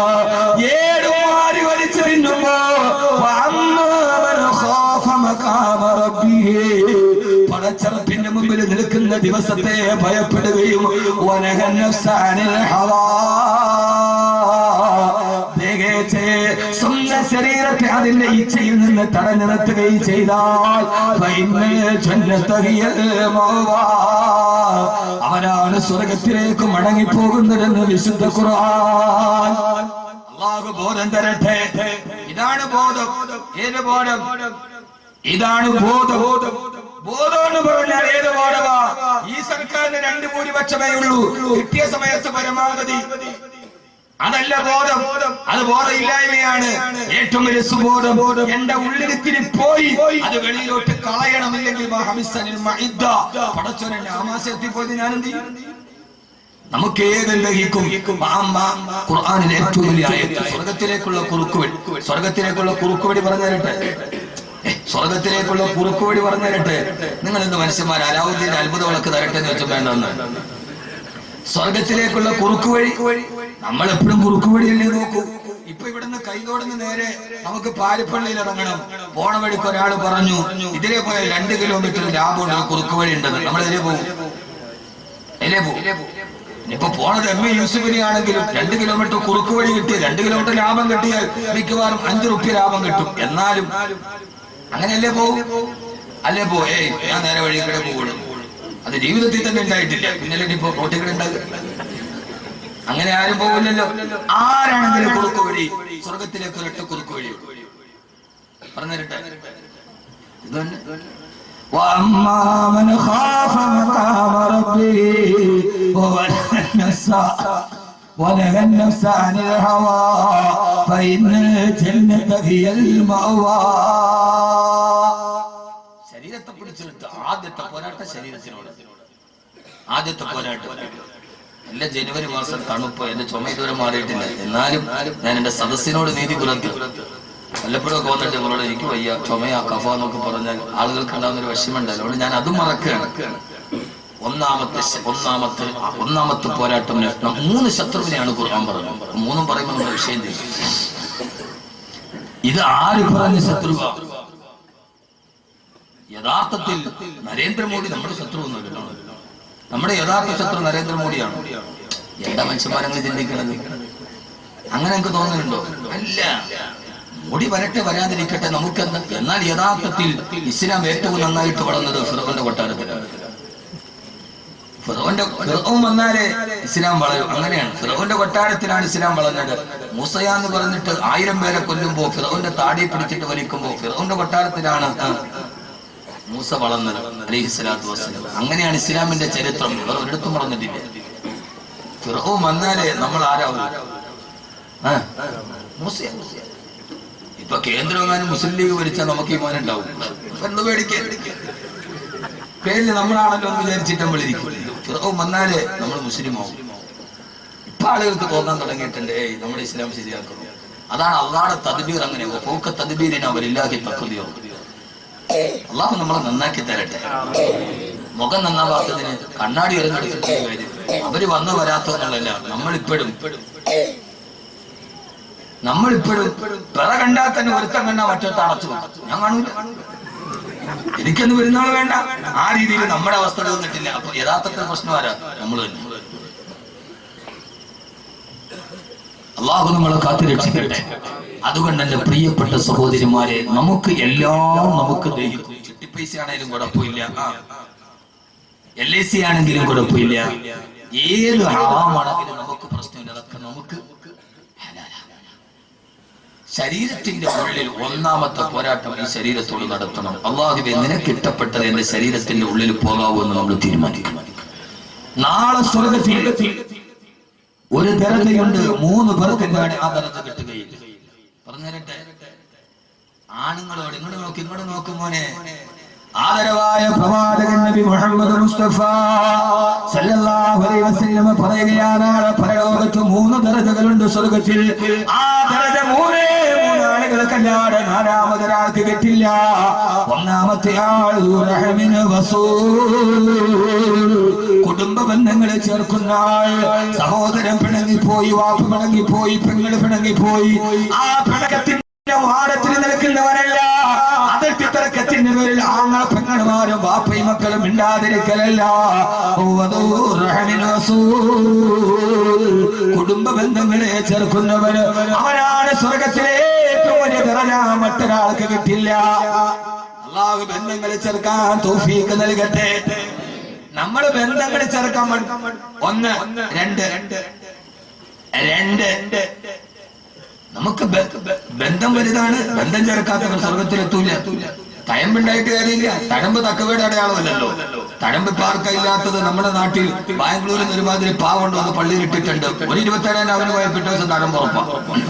ഏടുമാരി വലിച്ചു തിന്നുമ്പോ പടച്ചറപ്പിന്റെ മുമ്പിൽ നിൽക്കുന്ന ദിവസത്തെ ഭയപ്പെടുകയും ശരീരത്തെ അതിന്റെ ഇച്ഛയിൽ നിന്ന് തടഞ്ഞു നിർത്തുകയും ചെയ്താൽ അവനാണ് സ്വർഗത്തിലേക്ക് മടങ്ങിപ്പോകുന്നതെന്ന് വിശുദ്ധ ഖുർആൻ. അല്ലാഹു ബോധം തരട്ടെ. ഇതാണ് ബോധം. ഏത് ബോധം? ഇതാണ് ബോധം. ബോധം എന്ന് പറഞ്ഞാൽ ഏത് ബോധമാ? ഈ സർക്കാരിന് 2 ഭൂരിപക്ഷമേ ഉള്ളൂ. കിട്ടിയ സമയത്ത് പരമാവധി. അതല്ല ബോധം. അത് ബോധമില്ലായ്മയാണ്. ഏറ്റവും വലിയ സുബോധം എന്റെ ഉള്ളിലിത്തിരി പോയി അത് വെളിയിലോട്ട് കളയണമില്ലെങ്കിൽ പടച്ചോനെ ആമാശയത്തിപ്പോയത് ഞാൻ എന്ത് ചെയ്യും? നമുക്ക് ഏതും ലഭിക്കും. ഖുർആനിലെ ഏറ്റവും വലിയ ആയത്ത് സ്വർഗത്തിലേക്കുള്ള കുറുക്കുവഴി. സ്വർഗത്തിലേക്കുള്ള കുറുക്കുവഴി പറഞ്ഞു തരട്ടെ. സ്വർഗത്തിലേക്കുള്ള കുറുക്കുവഴി പറഞ്ഞു തരട്ടെ. നിങ്ങൾ എന്ത് മനുഷ്യന്മാർ അലാവുദ്ദീൻ അത്ഭുത വിളക്ക് തരട്ടെ എന്ന് വെച്ചാൽ വേണ്ടെന്ന്. സ്വർഗത്തിലേക്കുള്ള കുറുക്കുവഴി നമ്മൾ എപ്പോഴും കുറുക്കുവഴിയല്ലേ നോക്കൂ. ഇപ്പൊ ഇവിടുന്ന് കൈതോടുന്ന് നേരെ നമുക്ക് പാരിപ്പള്ളിയിൽ ഇറങ്ങണം. പോണ വഴിക്ക് ഒരാൾ പറഞ്ഞു ഇതിലേ പോയ 2 കിലോമീറ്റർ ലാഭമുണ്ട്, കുറുക്കുവഴി ഉണ്ടെന്ന്. നമ്മൾ ഇതിലേ പോകും. ഇനിയിപ്പോ പോണത് എം എ യൂസുഫിനെ ആണെങ്കിലും 2 കിലോമീറ്റർ കുറുക്ക് വഴി കിട്ടി 2 കിലോമീറ്റർ ലാഭം കിട്ടിയാൽ മിക്കവാറും 5 റുപ്യ ലാഭം കിട്ടും. എന്നാലും അങ്ങനെയല്ലേ പോകും? അല്ലേ ഞാൻ നേരെ വഴി കൂടെ പോകുള്ളൂ. അത് ജീവിതത്തിൽ തന്നെ ഉണ്ടായിട്ടില്ല. പിന്നല്ലേ ഇപ്പൊ റോട്ടിൽ കൂടെ ഉണ്ടാകുക? അങ്ങനെ ആരും പോകില്ലല്ലോ. ആരാണെങ്കിലും കുറുക്ക് വഴി സ്വർഗത്തിലേക്ക് ഒരൊറ്റ കുറുക്ക് വഴി പറഞ്ഞു തരട്ടെ. ഇതന്നെ وأما من خاف مقام ربه ونهى النفس عن الهوى فإن الجنة هي المأوى. ശരീരത്തെ പിടിച്ചെടുത്ത് ആദ്യത്തെ പോരാട്ടം ശരീരത്തിനോട്. ആദ്യത്തെ പോരാട്ടം. എല്ലാ ജനുവരി മാസം തണുപ്പ്, എന്റെ ചുമ ഇതുവരെ മാറിയിട്ടില്ല. എന്നാലും ഞാൻ എന്റെ സദസ്സിനോട് നീതി പുലർത്തി. വല്ലപ്പോഴും ഒക്കെ വന്നിട്ട് നിങ്ങളോട് എനിക്ക് വയ്യ, ചുമയാ, കഫ എന്നൊക്കെ പറഞ്ഞാൽ ആളുകൾക്ക് ഉണ്ടാകുന്ന ഒരു വിഷമമുണ്ടല്ലോ. അതുകൊണ്ട് ഞാൻ അതും മറക്കുകയാണ്. ഒന്നാമത്തെ പോരാട്ടം 3 ശത്രുവിനെയാണ് ഖുർആൻ പറഞ്ഞത്. 3 പറയുമ്പോൾ നമ്മുടെ വിഷയം ചെയ്യും. ഇത് ആര് പറഞ്ഞ ശത്രുവ? യഥാർത്ഥത്തിൽ നരേന്ദ്രമോദി നമ്മുടെ ശത്രു ഒന്നുമില്ല. നമ്മുടെ യഥാർത്ഥ ശത്രു നരേന്ദ്രമോദിയാണ്. എന്താ മനുഷ്യന്മാരങ്ങൾ ചിന്തിക്കുന്നത്? അങ്ങനെ എനിക്ക് തോന്നുന്നുണ്ടോ? അല്ല, മോഡി വരട്ടെ വരാതിരിക്കട്ടെ നമുക്കെന്താ. എന്നാൽ യഥാർത്ഥത്തിൽ ഇസ്ലാം ഏറ്റവും നന്നായിട്ട് വളർന്നത് ഫിറഔന്റെ കൊട്ടാരത്തിലാണ്. ഫിറഔൻ വന്നാലേ ഇസ്ലാം വളരും. അങ്ങനെയാണ്. ഫിറഔന്റെ കൊട്ടാരത്തിലാണ് ഇസ്ലാം വളർന്നത്. മൂസയാന്ന് പറഞ്ഞിട്ട് 1000 പേരെ കൊല്ലുമ്പോ ഫിറഔന്റെ താടി പിടിച്ചിട്ട് വലിക്കുമ്പോ ഫിറഔന്റെ കൊട്ടാരത്തിലാണ് മൂസ വളർന്നത് അലൈഹിസ്സലാത്തു വസ്സലാം. അങ്ങനെയാണ് ഇസ്ലാമിന്റെ ചരിത്രം. വേറെ ഒരിടത്തും വളർന്നിട്ടില്ല. ഫിറഔൻ വന്നാലേ നമ്മൾ ആരാവും? മൂസ. ഇപ്പൊ കേന്ദ്രമെങ്ങാനും മുസ്ലിം ലീഗ് ഭരിച്ചാൽ നമുക്ക് ഈ മോനെ ഉണ്ടാവും. എന്ത് പേടിക്കാൻ? പേരില് നമ്മളാണല്ലോ എന്ന് വിചാരിച്ചിട്ട് നമ്മൾ ഇരിക്കും. ഫിറഔൻ വന്നാലേ നമ്മൾ മുസ്ലിം ആവും. ഇപ്പൊ ആളുകൾക്ക് തോന്നാൻ തുടങ്ങിയിട്ടുണ്ട് നമ്മുടെ ഇസ്ലാം ശരിയാക്കുന്നു. അതാണ് അള്ളാഹുടെ തദ്ബീർ. അങ്ങനെ തദ്ബീരിന് അവരില്ലാതെ തക്കുതിയോ. അള്ളാഹു നമ്മളെ നന്നാക്കി തരട്ടെ. മുഖം നന്നാവാത്തതിന് കണ്ണാടി എറിഞ്ഞെടുത്തിട്ട് അവര് വന്നു വരാത്തതെന്നുള്ളല്ല. നമ്മളിപ്പോഴും പിറ കണ്ടാൽ തന്നെ ഒരുത്തം കണ്ടാ മറ്റൊരുത്ത അടച്ചു വെക്കും. ഞാൻ കാണൂല, എനിക്കൊന്നും വരുന്നാൾ വേണ്ട. ആ രീതിയിൽ നമ്മുടെ അവസ്ഥ തോന്നിട്ടില്ല. അപ്പൊ യഥാർത്ഥത്തിൽ പ്രശ്നം ആരാ? നമ്മൾ തന്നെ. അള്ളാഹു നമ്മളെ കാത്തുരക്ഷിക്കട്ടെ. അതുകൊണ്ട് എന്റെ പ്രിയപ്പെട്ട സഹോദരിമാരെ, നമുക്ക് എല്ലാം നമുക്ക് ദഹിക്കും. ചിട്ടിപ്പൈസ ആണെങ്കിലും കുഴപ്പമില്ല, LIC ആണെങ്കിലും കുഴപ്പമില്ല, ഏത് ഹറാമാണെങ്കിലും നമുക്ക് പ്രശ്നമില്ല. അതൊക്കെ നമുക്ക് ശരീരത്തിന്റെ ഉള്ളിൽ ഒന്നാമത്തെ പോരാട്ടം ഈ ശരീരത്തോട് നടത്തണം. അള്ളാഹുവേ, നിനക്ക് ഇഷ്ടപ്പെട്ടത് എന്റെ ശരീരത്തിന്റെ ഉള്ളിൽ പോകാവൂ എന്ന് നമ്മൾ തീരുമാനിക്കണം. നാളെ സ്വർഗ്ഗത്തിൽ ഒരു ദരജയുണ്ട്. 3 പേർക്ക് ആ ദരജ കിട്ടുകയില്ല. പറഞ്ഞു തരട്ടെ ആണുങ്ങളോട്. ഇങ്ങോട്ട് നോക്കും മോനെ. ആദരവായ പ്രവാചകൻ നബി മുഹമ്മദ് മുസ്തഫ സല്ലല്ലാഹു അലൈഹി വസല്ലം പറയുകയാണ്, പരലോകത്ത് 3 ദരജകളുണ്ട് സ്വർഗ്ഗത്തിൽ. ആ ദരജ 3 ആളുകൾക്കല്ലാതെ 4-മതൊരാൾക്ക് കിട്ടില്ല. ഒന്നാമത്തെ ആൾ റഹ്മിന് വസൂൽ, കുടുംബ ബന്ധങ്ങളെ ചേർക്കുന്ന ആൾ. സഹോദരൻ പിണങ്ങിപ്പോയി, വാപ്പ് പിണങ്ങിപ്പോയി, പെങ്ങള് പിണങ്ങിപ്പോയി, ആ പിണക്കത്തിന്റെ വാദത്തിൽ നിൽക്കുന്നവരല്ല. അതിർത്തി തർക്കത്തിന്റെ പേരിൽ ആങ്ങളെ പെങ്ങന്മാരും വാപ്പയും മക്കളും മിണ്ടാതിരിക്കലല്ല. കുടുംബ ബന്ധങ്ങളെ ചേർക്കുന്നവര് അവനാണ് സ്വർഗത്തിലെ ഏറ്റവും വലിയ ദറജ മറ്റൊരാൾക്ക് കിട്ടില്ല. അള്ളാഹു ബന്ധങ്ങളെ ചേർക്കാൻ തൗഫീഖ് നൽകട്ടെ. നമ്മൾ ബന്ധങ്ങളെ ചേർക്കാൻ ഒന്ന് രണ്ട് നമുക്ക് ബന്ധം വലുതാണ്. ബന്ധം ചേർക്കാത്തവൻ സ്വർഗത്തിലെത്തൂല. തഴമ്പുണ്ടായിട്ട് കാര്യമില്ല. തഴമ്പ് തക്കവയുടെ അടയാളമല്ലല്ലോ. തഴമ്പ് പാർക്കയില്ലാത്തത് നമ്മുടെ നാട്ടിൽ ബാംഗ്ലൂരിൽ നിന്ന് ഒരുമാതിരി പാവുണ്ട് വന്ന് പള്ളിയിൽ ഇട്ടിട്ടുണ്ട്. ഒരു 27 അവന് പോയ പിറ്റേ ദിവസം തഴമ്പ് ഉറപ്പാണ്.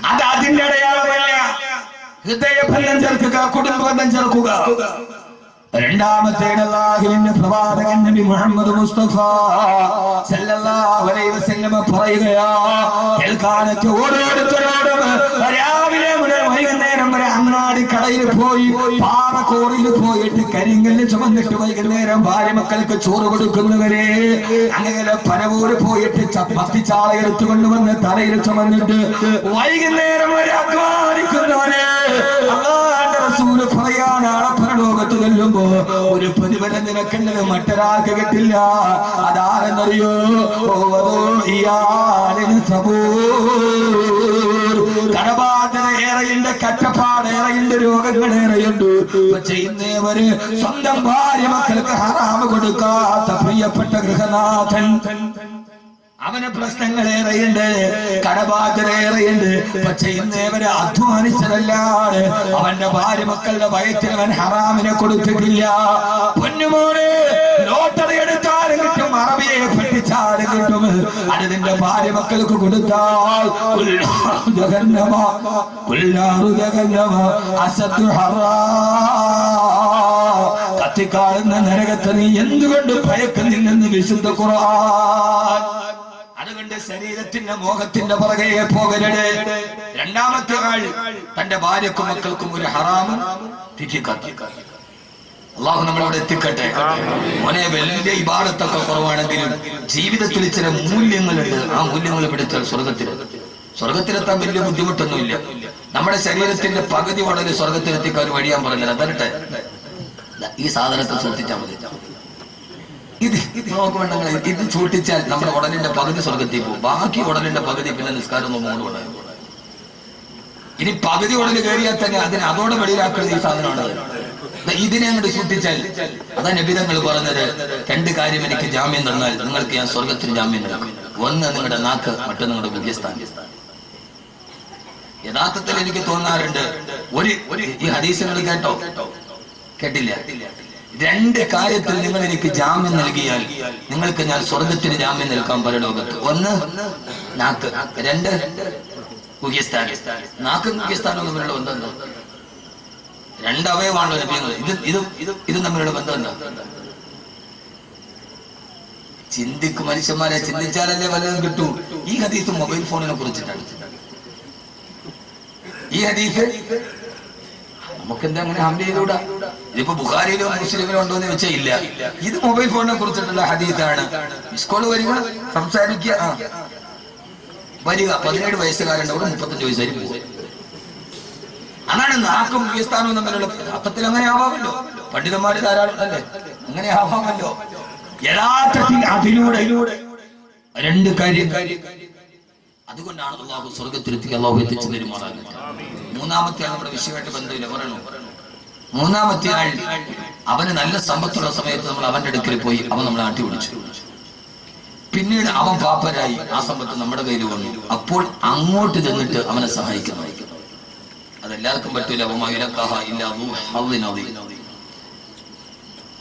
അത് അതിന്റെ അടയാളമല്ല. ഹൃദയബന്ധം ചേർക്കുക, കുടുംബബന്ധം ചേർക്കുക. രണ്ടാമത്തേത് അല്ലാഹുവിന്റെ പ്രവാചകൻ നബി മുഹമ്മദ് മുസ്തഫ സല്ലല്ലാഹു അലൈഹി വസല്ലം പറയുകയാ, കേൾക്കാനൊക്കെ ഓരോരുത്തരോടും രാവിലെ മുതൽ വൈകുന്നേരം വരെ അങ്ങാടി കടയിൽ പോയി പാറക്കോറിൽ പോയിട്ട് കരിങ്കല്ല് ചുമന്നിട്ട് വൈകുന്നേരം ഭാര്യ മക്കൾക്ക് ചോറ് കൊടുക്കുന്നവരെ, അങ്ങനെ പനവൂര് പോയിട്ട് ചപ്പാത്തിച്ചാള എടുത്തുകൊണ്ടുവന്ന് തലയിൽ ചുമന്നിട്ട് വൈകുന്നേരം വരെ അധ്വാനിക്കുന്നവരെ അല്ലാഹുവിന്റെ റസൂൽ പറയാനാണ് പരലോകത്ത് ചെല്ലുമ്പോൾ ഒരു പ്രതിഫലം നിനക്കുള്ളത് മറ്റൊരാൾക്ക് കിട്ടില്ല. അതാരെന്നറിയോ? കടബാധ്യത ഏറെയുണ്ട്, കഷ്ടപ്പാട് ഏറെയുണ്ട്, രോഗങ്ങൾ ഏറെയുണ്ട്. പക്ഷെ ഇന്നേവര് സ്വന്തം ഭാര്യ മക്കൾക്ക് ഹറാമ് കൊടുക്കാത്ത പ്രിയപ്പെട്ട ഗൃഹനാഥൻ, അവന് പ്രശ്നങ്ങളേറെയുണ്ട്, കടബാധ്യതയേറെയുണ്ട്. പക്ഷെ ഇന്നേവരെ അധ്വാനിച്ചതല്ലാതെ അവന്റെ ഭാര്യ മക്കളുടെ വയറ്റിൽ അവൻ ഹറാമിനെ കൊടുത്തിട്ടില്ല. പൊന്നുമോനെ, ലോട്ടറി എടുത്താലും കിട്ടും, അറബിയെ പെട്ടിച്ചാലും കിട്ടും. അത് നിന്റെ ഭാര്യ മക്കൾക്ക് കൊടുത്താൽ കത്തിക്കാളുന്ന നരകത്തെ നീ എന്തുകൊണ്ട് ഭയക്കുന്നില്ലെന്ന് വിശുദ്ധ ഖുർആൻ. അതുകൊണ്ട് ശരീരത്തിന്റെ മോഹത്തിന്റെ പുറകെ പോകരുത്. രണ്ടാമത്തെ ആൾ തന്റെ ഭാര്യക്കും മക്കൾക്കും ഒരു ഹറാമ് അള്ളാഹു നമ്മളോട് എത്തിക്കട്ടെ. മോനെ, വലിയ ഇബാദത്തൊക്കെ കുറവാണെങ്കിലും ജീവിതത്തിൽ ചില മൂല്യങ്ങളുണ്ട്. ആ മൂല്യങ്ങൾ പിടിച്ചാൽ സ്വർഗത്തിലെത്താൻ വലിയ ബുദ്ധിമുട്ടൊന്നുമില്ല. നമ്മുടെ ശരീരത്തിന്റെ പകുതി ഉടനെ സ്വർഗത്തിലെത്തിക്കാൻ ഒരു വഴിയാൻ പറഞ്ഞത് അതരട്ടെ. ഈ സാധനത്തെ സൂക്ഷിച്ചാൽ മതി. ഇത് നോക്കുമ്പോണ്ടെങ്കിൽ ഇത് സൂക്ഷിച്ചാൽ നമ്മുടെ ഉടലിന്റെ പകുതി സ്വർഗത്തിൽ പോകും. ബാക്കി ഉടലിന്റെ പകുതി പിന്നെ നിസ്കാരം നോക്കുമ്പോൾ ഇനി പകുതി ഉടൽ കയറിയാൽ തന്നെ അതിന് അതോടെ വെളിയിലാക്കുന്നത് ഈ സാധനമാണ്. ഇതിനെ അങ്ങോട്ട് സൂക്ഷിച്ചാൽ അതാ നബിതങ്ങൾ പറഞ്ഞത്, 2 കാര്യം എനിക്ക് ജാമ്യം തന്നാൽ നിങ്ങൾക്ക് ഞാൻ സ്വർഗത്തിന് ജാമ്യം നൽകും. ഒന്ന് നിങ്ങളുടെ നാക്ക്, മറ്റൊന്ന് നിങ്ങളുടെ ബുദ്ധിസ്ഥാനം. യഥാർത്ഥത്തിൽ എനിക്ക് തോന്നാറുണ്ട്, ഈ ഹദീസുകൾ കേട്ടില്ല, 2 കാര്യത്തിൽ നിങ്ങൾ എനിക്ക് ജാമ്യം നൽകിയാൽ നിങ്ങൾക്ക് ഞാൻ സ്വർഗത്തിന് ജാമ്യം നൽകാൻ പരലോകത്ത്. ഒന്ന് നാക്ക്, 2 മുഖ്യസ്ഥാനം. നാക്കും മുഖ്യസ്ഥാനവും തമ്മിലുള്ള ബന്ധം എന്താ? 2 അവയവാണല്ലോ ലഭ്യങ്ങൾ. ഇത് തമ്മിലുള്ള ബന്ധം എന്താ? ചിന്തിക്കും മനുഷ്യന്മാരെ, ചിന്തിച്ചാലല്ലേ വല്ലതും കിട്ടൂ. ഈ ഹദീസ് മൊബൈൽ ഫോണിനെ കുറിച്ചിട്ടാണ്. ഈ ഹദീസ് നമുക്കെന്താ അങ്ങനെ ഹംല ചെയ്തുകൂടാ? ഇതിപ്പോ ബുഖാരിയിലോ മുസ്ലിമിലോ ഉണ്ടോ എന്ന് വെച്ചാൽ ഇല്ല. ഇത് മൊബൈൽ ഫോണിനെ കുറിച്ചിട്ടുള്ള ഹദീസാണ്. മിസ്കോള് വരിക, സംസാരിക്കുക, വരിക. 17 വയസ്സുകാരുണ്ടാവും, 35 വയസ്സായി പോകും. അതാണ് നാക്കും മുഖ്യസ്ഥാനവും തമ്മിലുള്ള അർത്ഥത്തിൽ. അങ്ങനെ ആവാമല്ലോ, പണ്ഡിതന്മാര് ധാരാളം അല്ലേ, അങ്ങനെ ആവാമല്ലോ. യഥാർത്ഥത്തിൽ അതിലൂടെ 2 കാര്യം. അതുകൊണ്ടാണ് അള്ളാഹു സ്വർഗത്തിലെത്തി അള്ളാഹു എത്തിച്ചു തരുമാറാകുന്നത്. മൂന്നാമത്തെ ആൾ നമ്മുടെ വിഷയമായിട്ട് ബന്ധമില്ല, പറയണോ? മൂന്നാമത്തെ ആൾ, അവന് നല്ല സമ്പത്തുള്ള സമയത്ത് നമ്മൾ അവന്റെ അടുക്കൽ പോയി അവൻ നമ്മളെ ആട്ടി ഓടിച്ചു. പിന്നീട് അവൻ പാപ്പരായി, ആ സമ്പത്ത് നമ്മുടെ കയ്യിൽ വന്നു. അപ്പോൾ അങ്ങോട്ട് ചെന്നിട്ട് അവനെ സഹായിക്കുന്നു. അതെല്ലാവർക്കും പറ്റൂല.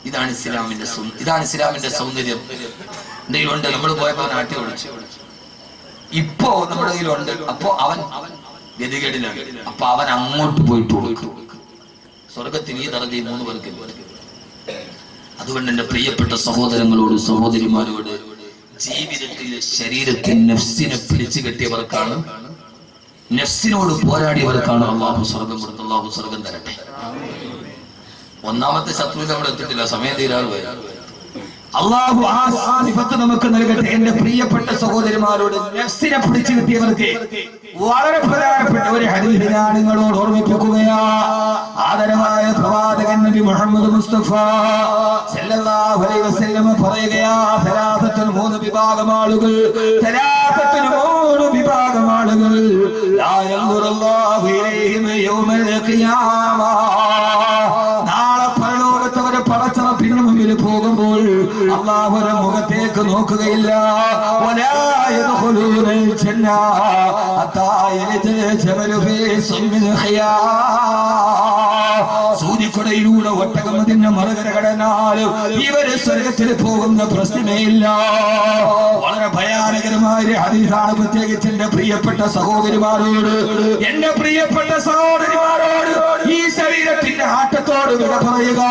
ഇതാണ് ഇസ്ലാമിന്റെ സൗന്ദര്യം. എന്തെങ്കിലുണ്ട്, നമ്മൾ പോയപ്പോ അവൻ ആട്ടി ഓടിച്ചു. ഇപ്പോ നമ്മുടെ കയ്യിലുണ്ട്, അപ്പോ അവൻ ഗതികേടിലാണ്. അപ്പൊ അവൻ അങ്ങോട്ട് പോയിട്ട് കൊടുക്കും. സ്വർഗത്തിന് ഈ ദർജ 3 പേർക്ക്. അതുകൊണ്ട് എന്റെ പ്രിയപ്പെട്ട സഹോദരങ്ങളോട്, സഹോദരിമാരോട്, ജീവിതത്തിൽ ശരീരത്തിൽ നഫ്സിനെ പിടിച്ചു കെട്ടിയവർക്കാണ്, നഫ്സിനോട് പോരാടിയവർക്കാണ് അള്ളാഹു സ്വർഗം കൊടുത്ത്. അള്ളാഹു സ്വർഗം തരട്ടെ. ഒന്നാമത്തെ ശത്രു നമ്മൾ എത്തിയിട്ടില്ല, സമയം തീരാറ്. അള്ളാഹു ആ സിഫത്ത് നമുക്ക് നൽകട്ടെ. എന്റെ പ്രിയപ്പെട്ട സഹോദരിമാരോട്, നഫ്സിനെ പിടിച്ചു കിട്ടിയവർക്ക് വളരെ പ്രധാനപ്പെട്ട ഒരു ഹദീസ് ഞാൻ നിങ്ങളോട് ഓർമ്മിപ്പിക്കുകയാ. ആദരവായ പ്രവാചകൻ നബി മുഹമ്മദ് മുസ്തഫ സല്ലല്ലാഹു അലൈഹി വസല്ലം പറയുകയാ, 3 വിഭാഗം ആളുകൾ, 3 വിഭാഗം ആളുകൾ ലാ യൻദുറുല്ലാഹു ഇലൈഹിം യൗമൽ ഖിയാമ. നാളെ പരലോകത്തവരെ പടച്ചറപ്പിന് മുമ്പിൽ പോകുമ്പോൾ അല്ലാഹു അവരുടെ മുഖത്തേക്ക് നോക്കുകയില്ല. വലാ യദ്ഖുലൂനൽ ജന്ന ഹത്താ യലിജൽ ജമലു ഫീ സമ്മിൽ ഖിയാം. സൂര്യക്കൊടയിലൂടെ ഒട്ടകം അതിന്റെ മറുകര കടന്നാലും ഇവര് സ്വർഗത്തിൽ പോകുന്ന പ്രശ്നമേ ഇല്ല. വളരെ ഭയാനകരമായ ഹദീസാണ്. പ്രത്യേകിച്ച് എന്റെ പ്രിയപ്പെട്ട സഹോദരിമാരോട്, എന്റെ പ്രിയപ്പെട്ട സഹോദരിമാരോട് ഈ ശരീരത്തിന്റെ ആട്ടത്തോട് വിട പറയുക,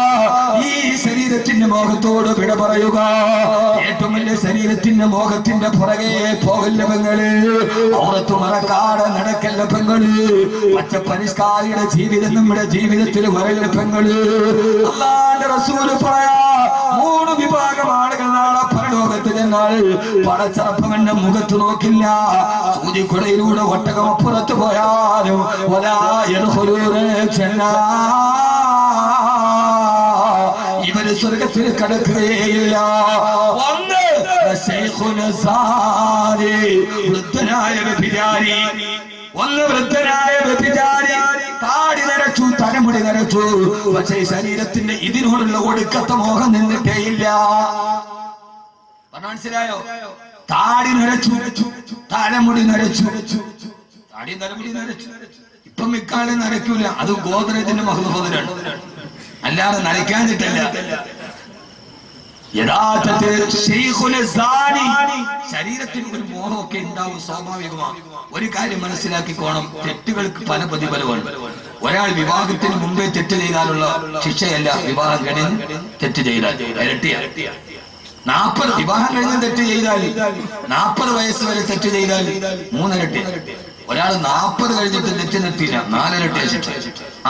ഈ ശരീരത്തിന്റെ മോഹത്തോട് വിട പറയുക. ഏറ്റവും വലിയ ശരീരത്തിന്റെ മോഹത്തിന്റെ പുറകെ പോകല്ല പെങ്ങള്, ഔറത്ത് മറക്കാതെ നടക്കല്ല പെങ്ങള്. പച്ച പരിഷ്കാരിയുടെ ജീവിതം നമ്മുടെ ജീവിതത്തിൽ വരല്ല പെങ്ങള്. അല്ലാഹുവിന്റെ റസൂൽ പറയാ, 3 വിഭാഗം ആളുകൾ നാളെ പരലോകത്ത് ചെന്നാൽ പടച്ചറപ്പവന്റെ മുഖത്ത് നോക്കില്ല. സൂര്യക്കുടയിലൂടെ ഒട്ടകം അപ്പുറത്ത് പോയാലും ഇവര് സ്വർഗത്തിൽ കടക്കുകയില്ല. വൃദ്ധനായ വ്യഭിചാരി, വൃദ്ധനായ വ്യഭിചാരി താടി നരച്ചു, തലമുടി നരച്ചു, പക്ഷേ ശരീരത്തിന്റെ ഇതിനോടുള്ള ഒടുക്കത്തെ മോഹം നിന്നിട്ടേയില്ല. മനസ്സിലായോ? താടി നരച്ചു, തലമുടി നരച്ചു, താടി തലമുടി നരച്ചു. ഇപ്പം ഇക്കാലം നരയ്ക്കൂല, അത് ഗോദ്രേജിന്റെ മഹ്ലൂഫാണ്, അല്ലാതെ നരയ്ക്കാനിട്ടല്ല. യഥാർത്ഥത്തിൽ ശരീരത്തിന് ഒരു മോഹമൊക്കെ ഉണ്ടാവും, സ്വാഭാവികമാണ്. ഒരു കാര്യം മനസ്സിലാക്കിക്കോണം, തെറ്റുകൾക്ക് പല പ്രതിഫലമാണ്. ഒരാൾ വിവാഹത്തിന് മുമ്പേ തെറ്റ് ചെയ്താലുള്ള ശിക്ഷയല്ല വിവാഹം കഴിഞ്ഞ് തെറ്റ് ചെയ്താൽ ഇരട്ടിയാണ്. 40 വിവാഹം കഴിഞ്ഞ് തെറ്റ് ചെയ്താൽ, 40 വയസ്സ് വരെ തെറ്റ് ചെയ്താൽ 3 ഇരട്ടി. ഒരാൾ 40 കഴിഞ്ഞിട്ട് തെറ്റ് നിർത്തിയില്ല, 4 ഇരട്ടിയ ശിക്ഷ.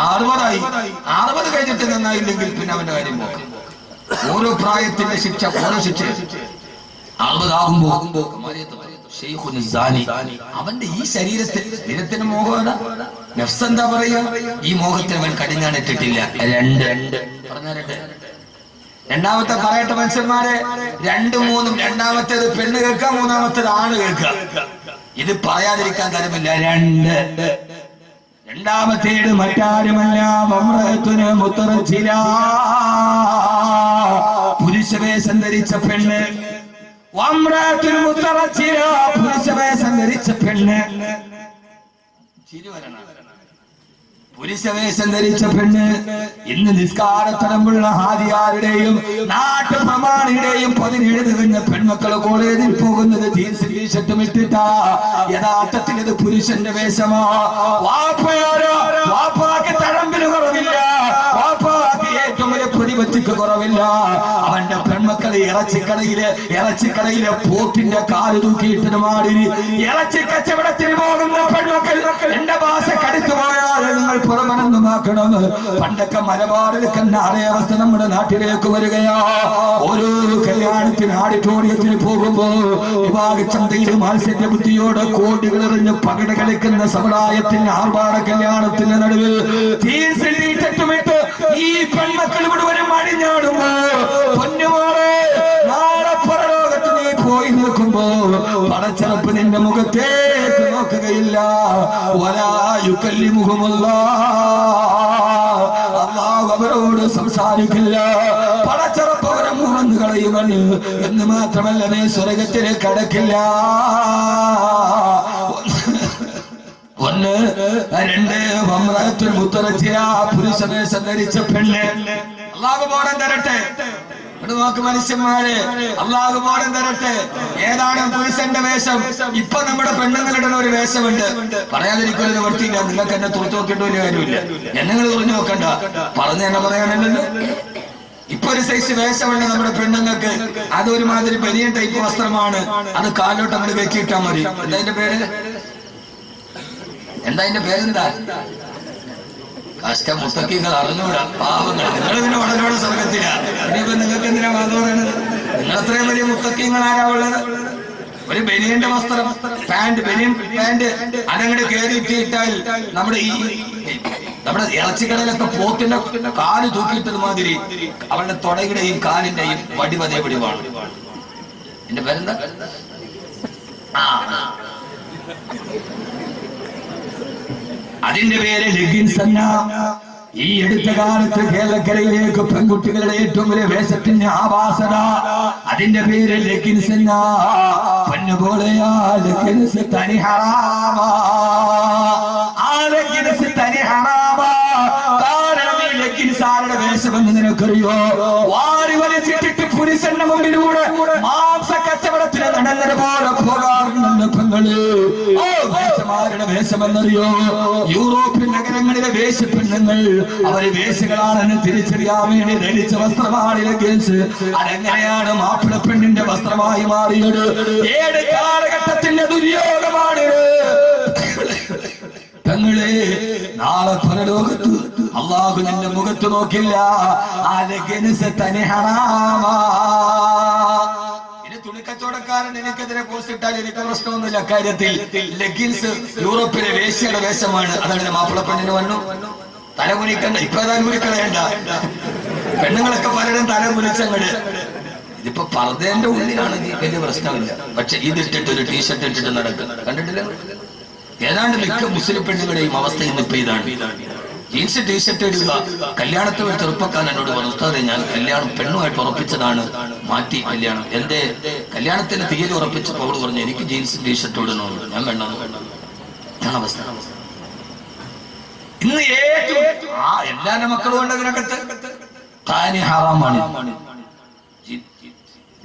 60 കഴിഞ്ഞിട്ട് നന്നായില്ലെങ്കിൽ പിന്നെ അവന്റെ കാര്യം നോക്കാം. ഓരോ പ്രായത്തിന്റെ ശിക്ഷ ഓരോ ശിക്ഷ. 60 ആകുമ്പോ അവന്റെ ഈ ശരീരത്തിന് മോഹമാണ്. നഫ്സ് എന്താ പറയാ? ഈ മോഹത്തിന് അവൻ കടിഞ്ഞാണിട്ടിട്ടില്ല. രണ്ടാമത്തെ പറയട്ടെ മനുഷ്യന്മാരെ, 2, 3. രണ്ടാമത്തേത് പെണ്ണ് കേൾക്കുക, മൂന്നാമത്തേത് ആണ് കേൾക്കുക. ഇത് പറയാതിരിക്കാൻ തരമില്ല. 2. രണ്ടാമത്തേത് മറ്റാരുമല്ല, പുരുഷവേഷം ധരിച്ച പെണ്ണ്. പുരുഷവേഷം ധരിച്ച പെണ്ണ്, പുരുഷവേഷം ധരിച്ച പെണ്ണ്. ഇന്ന് നിസ്കാരത്തടമ്പുള്ള ഹാദിയാരുടെയും നാട്ടുപ്രമാണിയുടെയും 17 തികഞ്ഞ പെൺമക്കള് കോളേജിൽ പോകുന്നത് ജീൻസ് ടീഷർട്ടും ഇട്ടിട്ടാ. യഥാർത്ഥത്തിൽ ഇത് പുരുഷന്റെ വേഷമാ. വാപ്പാക്ക് തഴമ്പിന് കുറവില്ല, വാപ്പാക്ക് ഏറ്റവും വലിയ പ്രതിപത്തിക്ക് കുറവില്ല. അവന്റെ പെൺമക്കള് ഇറച്ചിക്കടയിലെ പോത്തിന്റെ കാല് തൂക്കിയിട്ടിന് മാറി ഇറച്ചി കച്ചവടത്തിന് പോകുന്ന പെൺമക്കൾ എന്റെ ഭാഷ കടുത്തു പോയാൽ നിങ്ങൾ പുറമനൊന്നുമാക്കണം. പണ്ടൊക്കെ മലബാറിൽ കണ്ട അതേ അവസ്ഥ നമ്മുടെ നാട്ടിലേക്ക് വരികയാ. ഓരോ കല്യാണത്തിന് ഓഡിറ്റോറിയത്തിന് പോകുമ്പോ വിവാഹചന്തയിൽ മാത്സര്യ ബുദ്ധിയോടെ കോടികൾ എറിഞ്ഞ് പകിട കളിക്കുന്ന സമുദായത്തിന്റെ ആർഭാട കല്യാണത്തിന്റെ നടുവിൽ ചട്ടുമിട്ട് ഈ പെൺമക്കൾ മുഴുവനും അണിഞ്ഞാടുമ്പോ പൊന്നുമാറെ, നാളെ പരലോകത്ത് നീ പോയി നിൽക്കുമ്പോ പടച്ചറപ്പ് നിന്റെ മുഖത്തേക്ക് നോക്കുകയില്ല. അല്ലാഹു അവരോട് സംസാരിക്കില്ല. പടച്ചറപ്പ് അവരെ മുറന്നു കളയുമെന്ന്. എന്ന് മാത്രമല്ല, നീ സ്വർഗത്തിലേക്ക് കടക്കില്ല. 1, 2 പുരുഷവേഷം ധരിച്ച പെണ്ണ്. അല്ലാഹു ബോധം തരട്ടെ. നോക്ക് മനുഷ്യന്മാരെ, അല്ലാഹു ബോധം തരട്ടെ. ഏതാണ് പുരുഷന്റെ വേഷം? ഇപ്പൊ നമ്മുടെ പെണ്ണുങ്ങളുടെ ഒരു വേഷമുണ്ട്. പറയാതിരിക്കുന്ന നിവർത്തിയില്ല. നിങ്ങൾക്ക് എന്നെ തുറച്ചു നോക്കേണ്ട ഒരു കാര്യമില്ല. എന്നെ തുറഞ്ഞു നോക്കണ്ട, പറഞ്ഞു തന്നെ പറയാനല്ലോ. ഇപ്പൊ ഒരു സൈസ് വേഷമുണ്ട് നമ്മുടെ പെണ്ണുങ്ങൾക്ക്. അത് ഒരുമാതിരി വലിയ ടൈപ്പ് വസ്ത്രമാണ്. അത് കാലോട്ട് അങ്ങോട്ട് വെച്ചിട്ടാ മതി. എന്താ അതിന്റെ പേരെന്താ? കഷ്ട മുത്തക്കികൾ അറിഞ്ഞൂടാ, പാവങ്ങൾ. നിങ്ങളിതിന് ഉടനോടെ സ്വർഗത്തിലാ. ഇനിയിപ്പോ നിങ്ങൾക്ക് എന്തിനാ വാദമാണ്? നിങ്ങൾ അത്രയും വലിയ മുത്തക്കിങ്ങൾ ആരാ ഉള്ളത്? ഒരു ബനിയന്റെ വസ്ത്രം, ബനിയൻ പാന്റ് അതങ്ങോട്ട് കയറിയിട്ടിട്ടാൽ നമ്മുടെ ഇറച്ചിക്കടയിലൊക്കെ പോത്തിന്റെ കാല് തൂക്കിയിട്ടത് മാതിരി അവളുടെ തൊടയുടെയും കാലിന്റെയും വടിവതേ പിടിവാണ്. എന്റെ പേരെന്താ? അതിന്റെ പേര് ലെഗിൻസ് എന്ന. ഈ അടുത്ത കാലത്ത് കേരളക്കരയിലേക്ക് പെൺകുട്ടികളുടെ ഏറ്റവും വലിയ വേഷത്തിന്റെ ആവാസന, അതിന്റെ പേര് ലെഗിൻസ് എന്ന. പൊന്നുപോലെയാ ലെഗിൻസ് തനി ഹറാമാ, ആ ലെഗിൻസ് തനി ഹറാമാ. കാരണം ഈ ലെഗിൻസ് ആരുടെ വേഷമെന്ന് നിനക്കറിയോ? വാരി വലിച്ചിട്ടിട്ട് പുരുഷന്റെ മുമ്പിലൂടെ മാംസ കച്ചവടത്തിന് നടന്നത് പോലെ പോകാറുണ്ട് പെങ്ങള്. ഓ, വേഷമാരുടെ വേഷമെന്നറിയോ? യൂറോപ്യൻ നഗരങ്ങളിലെ വേഷപ്പെണ്ണുങ്ങൾ അവര് വേഷങ്ങളാണെന്ന് തിരിച്ചറിയാൻ വേണ്ടി ധരിച്ച വസ്ത്രമാണ് ലെഗിൻസ്. അതെങ്ങനെയാണ് മാപ്പിള പെണ്ണിന്റെ വസ്ത്രമായി മാറിയത്? ഏത് കാലഘട്ടത്തിന്റെ ദുര്യോഗമാണ് പെങ്ങളെ? നാളെ പരലോകത്ത് അള്ളാഹു നിന്റെ മുഖത്ത് നോക്കില്ല. ആ ലെഗിൻസ് തനി ഹറാമാ. ഇനി തുണിക്കച്ചവടക്കാരൻ എനിക്കെതിരെ പോസ്റ്റ് ഇട്ടാൽ എനിക്ക് പ്രശ്നമൊന്നുമില്ല. കാര്യത്തിൽ ലെഗിൻസ് യൂറോപ്പിലെ വേശ്യയുടെ വേഷമാണ്. അതങ്ങനെ മാപ്പിള പെണ്ണിന് വന്നു. തലകുനിക്കണ്ട, ഇപ്പൊ തലകുനിക്കളയണ്ട. പെണ്ണുങ്ങളൊക്കെ പലരും തലകുനിച്ചങ്ങട്. ഇതിപ്പോ പർദ്ദന്റെ ഉള്ളിലാണെങ്കിൽ വലിയ പ്രശ്നമില്ല. പക്ഷെ ഇതിട്ടിട്ട് ഒരു ടീഷർട്ട് ഇട്ടിട്ട് നടക്കും, കണ്ടിട്ടില്ല? ഏതാണ്ട് മിക്ക മുസ്ലിം പെണ്ണുങ്ങളുടെയും അവസ്ഥ ഇന്നിപ്പോ ഇതാണ്. ജീൻസ് ടീഷർട്ട് ഇടുക. കല്യാണത്തിൽ ഒരു ചെറുപ്പക്കാരൻ എന്നോട് പറഞ്ഞു, ഉസ്താദേ ഞാൻ കല്യാണം പെണ്ണുമായിട്ട് ഉറപ്പിച്ചതാണ്, മാറ്റി കല്യാണം. എന്റെ കല്യാണത്തിന് തീയതി ഉറപ്പിച്ചപ്പോൾ അവള് പറഞ്ഞു എനിക്ക് ജീൻസ് ടീഷർട്ട് ഇടണമെന്ന്. ഞാൻ വേണ്ടെന്ന് അവസ്ഥ. ഇന്ന് ഏറ്റവും എല്ലാ മക്കളും ഉണ്ട് അതിനകത്ത്. താനി ഹറാമാണ്.